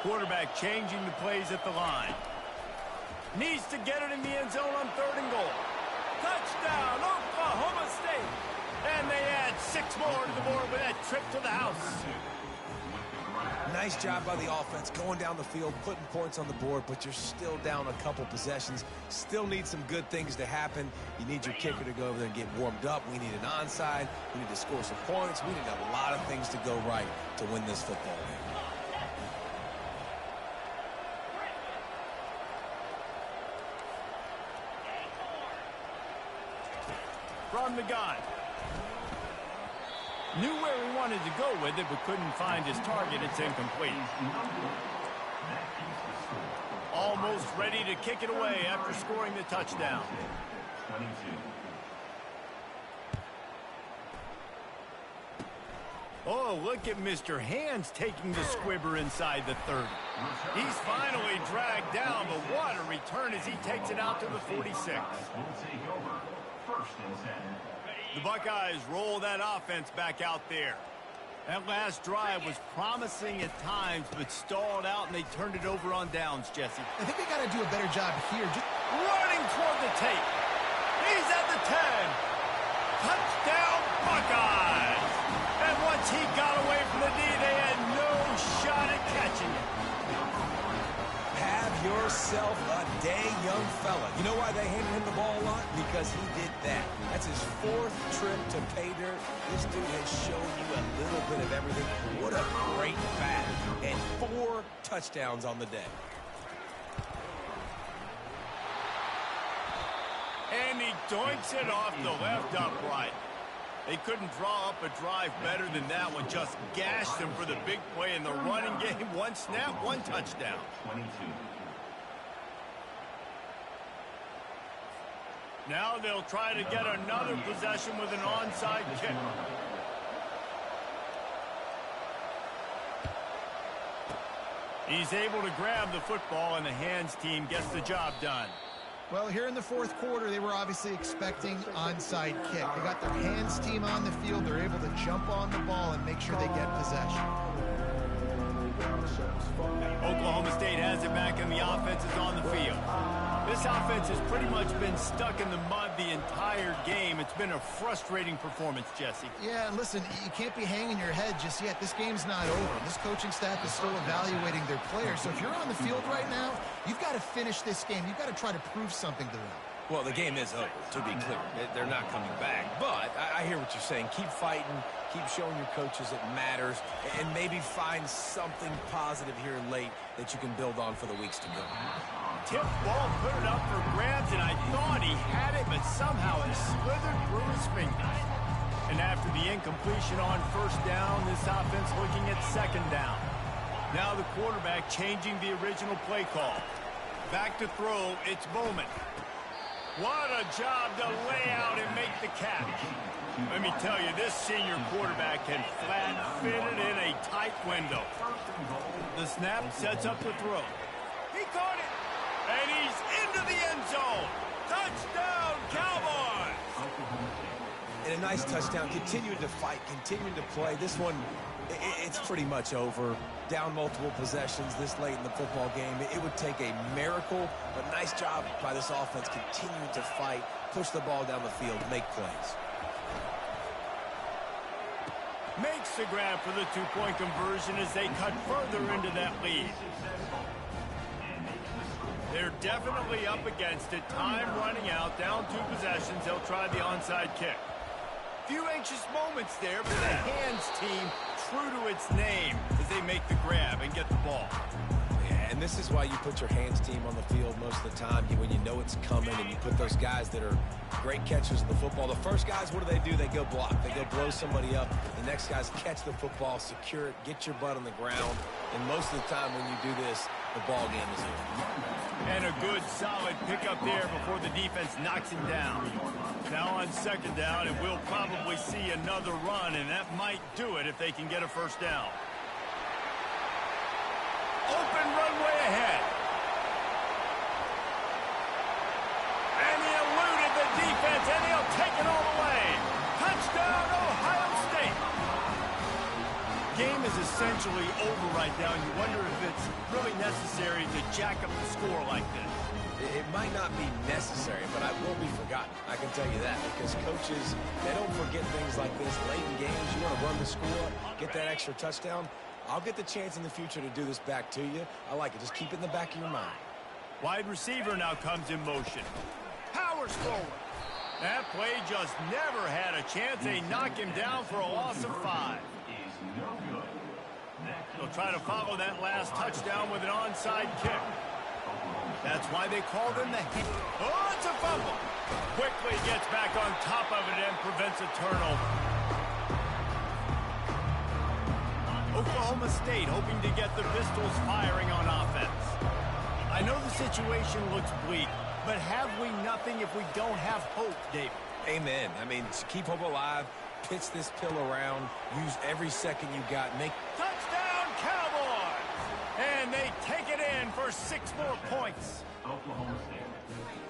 Quarterback changing the plays at the line. Needs to get it in the end zone on 3rd and goal. Touchdown, Oklahoma State. And they add 6 more to the board with that trip to the house. Nice job by the offense going down the field, putting points on the board, but you're still down a couple possessions. Still need some good things to happen. You need your kicker to go over there and get warmed up. We need an onside. We need to score some points. We need a lot of things to go right to win this football game. From the gun. Knew where he wanted to go with it, but couldn't find his target. It's incomplete. Almost ready to kick it away after scoring the touchdown. Oh, look at Mr. Hands taking the squibber inside the 30. He's finally dragged down, but what a return as he takes it out to the 46. The Buckeyes roll that offense back out there. That last drive was promising at times, but stalled out, and they turned it over on downs, Jesse. I think they got to do a better job here. Running toward the tape. He's at the 10. Touchdown, Buckeyes! And once he got away from the D, they had no shot at catching it. Have yourself a day, young fella. You know why they handed him the ball a lot? Because he did that. That's his 4th trip to pay dirt. This dude has shown you a little bit of everything. What a great bat. And 4 touchdowns on the day. And he doinks it off the left upright. They couldn't draw up a drive better than that one. Just gashed them for the big play in the running game. 1 snap, 1 touchdown. Now they'll try to get another possession with an onside kick. He's able to grab the football, and the Hands team gets the job done. Well, here in the 4th quarter, they were obviously expecting onside kick. They got their Hands team on the field. They're able to jump on the ball and make sure they get possession. Oklahoma State has it back, and the offense is on the field. This offense has pretty much been stuck in the mud the entire game. It's been a frustrating performance, Jesse. Yeah, and listen, you can't be hanging your head just yet. This game's not over. This coaching staff is still evaluating their players. So if you're on the field right now, you've got to finish this game. You've got to try to prove something to them. Well, the game is over, to be clear. They're not coming back. But I hear what you're saying. Keep fighting. Keep showing your coaches it matters. And maybe find something positive here late that you can build on for the weeks to go. Tip ball, put it up for grabs, and I thought he had it, but somehow it slithered through his fingers. And after the incompletion on 1st down, this offense looking at 2nd down. Now the quarterback changing the original play call. Back to throw, it's Bowman. What a job to lay out and make the catch. Let me tell you, this senior quarterback can flat fit it in a tight window. The snap sets up the throw. He caught it, and he's into the end zone. Touchdown, Cowboys! And a nice touchdown, continuing to fight, continuing to play. This one, it's pretty much over. Down multiple possessions this late in the football game. It would take a miracle, but nice job by this offense continuing to fight, push the ball down the field, make plays. Makes the grab for the two-point conversion as they cut further into that lead. They're definitely up against it. Time running out, down 2 possessions. They'll try the onside kick. Few anxious moments there for the hands team, true to its name, as they make the grab and get the ball. Yeah, and this is why you put your hands team on the field most of the time, when you know it's coming, and you put those guys that are great catchers of the football. The first guys, what do? They go block. They go blow somebody up. The next guys catch the football, secure it, get your butt on the ground. And most of the time when you do this, the ball game is over. And a good, solid pickup there before the defense knocks him down. Now on second down, and we'll probably see another run, and that might do it if they can get a first down. Open runway ahead. And he eluded the defense, and he'll take it all the way. Touchdown, Ohio State. Game is essentially over right now, and you wonder if it's really necessary to jack up the score like this. It might not be necessary, but I won't be forgotten. I can tell you that, because coaches, they don't forget things like this. Late in games, you want to run the score up, get that extra touchdown. I'll get the chance in the future to do this back to you. I like it. Just keep it in the back of your mind. Wide receiver now comes in motion. Powers forward. That play just never had a chance. They knock him down for a loss of 5. They'll try to follow that last touchdown with an onside kick. That's why they called him the... Oh, it's a fumble. Quickly gets back on top of it and prevents a turnover. Oklahoma State hoping to get the Pistols firing on offense. I know the situation looks bleak, but have we nothing if we don't have hope, David? Amen. I mean, keep hope alive, pitch this pill around, use every second you got, make... Touchdown, Cowboys! And they take it in for 6 more points.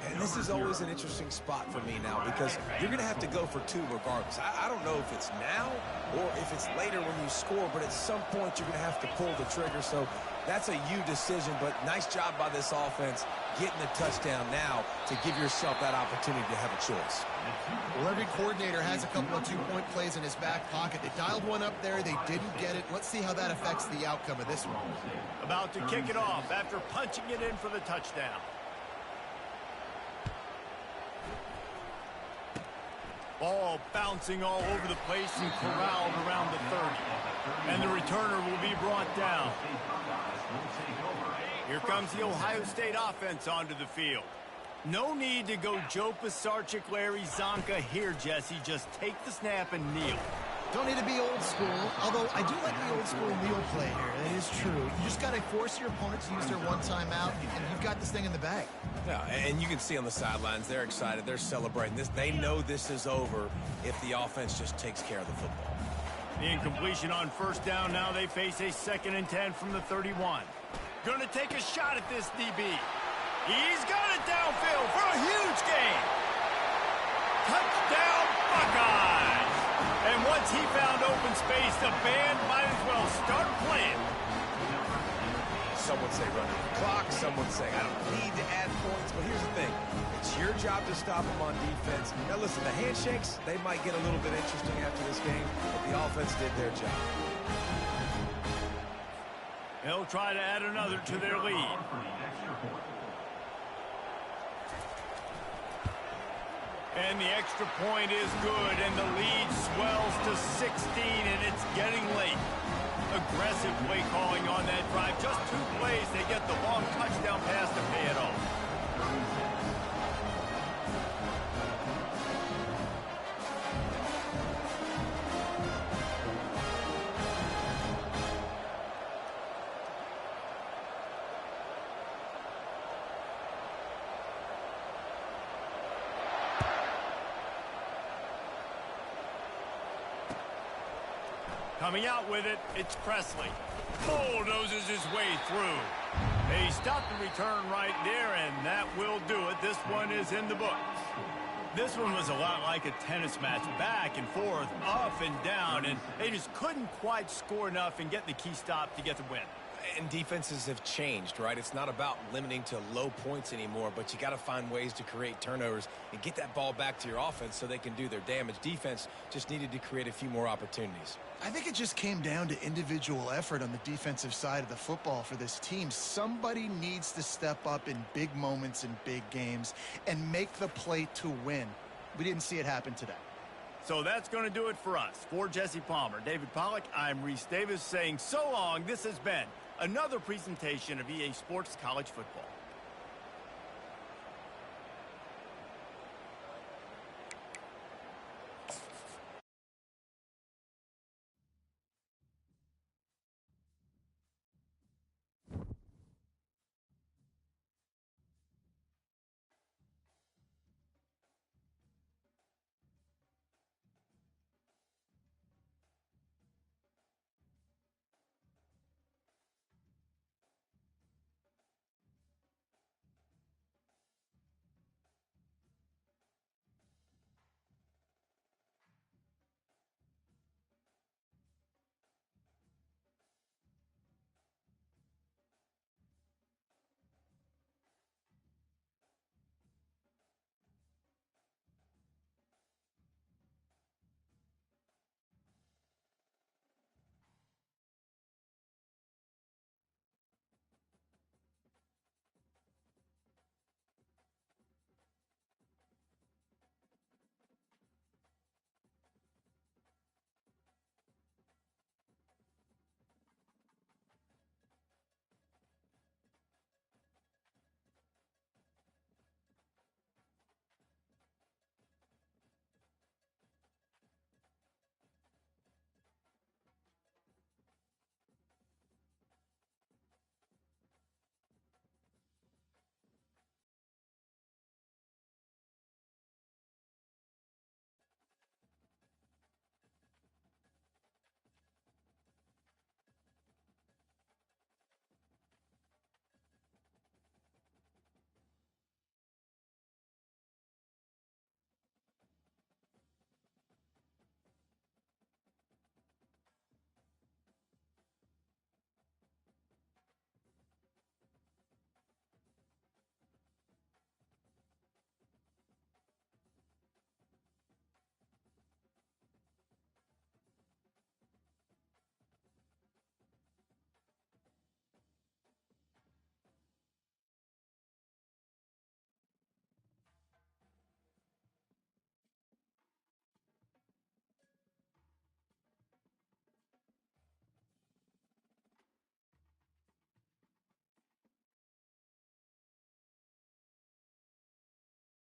And this is always an interesting spot for me now, because you're going to have to go for 2 regardless. I don't know if it's now or if it's later when you score, but at some point you're going to have to pull the trigger. So that's a you decision, but nice job by this offense getting the touchdown now to give yourself that opportunity to have a choice. Well, every coordinator has a couple of 2-point plays in his back pocket. They dialed one up there. They didn't get it. Let's see how that affects the outcome of this one. About to kick it off after punching it in for the touchdown. Ball bouncing all over the place and corralled around the 30. And the returner will be brought down. Here comes the Ohio State offense onto the field. No need to go Joe Pisarcik, Larry Zonka here, Jesse. Just take the snap and kneel. Don't need to be old school, although I do like the old school kneel play here. That is true. You just got to force your opponent to use their one timeout, and you've got this thing in the bag. Yeah, and you can see on the sidelines, they're excited. They're celebrating this. They know this is over if the offense just takes care of the football. The incompletion on first down. Now they face a 2nd and 10 from the 31. Going to take a shot at this DB. He's got it downfield for a huge gain. Touchdown, Buckeyes. And once he found open space, the band might as well start playing. Some would say running the clock. Some would say I don't need to add points. But here's the thing. It's your job to stop them on defense. Now, listen, the handshakes, they might get a little bit interesting after this game, but the offense did their job. They'll try to add another to their lead. And the extra point is good, and the lead swells to 16, and it's getting late. Aggressive play calling on that drive. Just 2 plays, they get the long touchdown pass to pay it off. Coming out with it, it's Presley. Bulldozes his way through. He stopped the return right there, and that will do it. This one is in the books. This one was a lot like a tennis match, back and forth, up and down, and they just couldn't quite score enough and get the key stop to get the win. And defenses have changed, right? It's not about limiting to low points anymore, but you got to find ways to create turnovers and get that ball back to your offense so they can do their damage. Defense just needed to create a few more opportunities. I think it just came down to individual effort on the defensive side of the football for this team. Somebody needs to step up in big moments in big games and make the play to win. We didn't see it happen today. So that's going to do it for us. For Jesse Palmer, David Pollack, I'm Reese Davis saying so long. This has been another presentation of EA Sports College Football.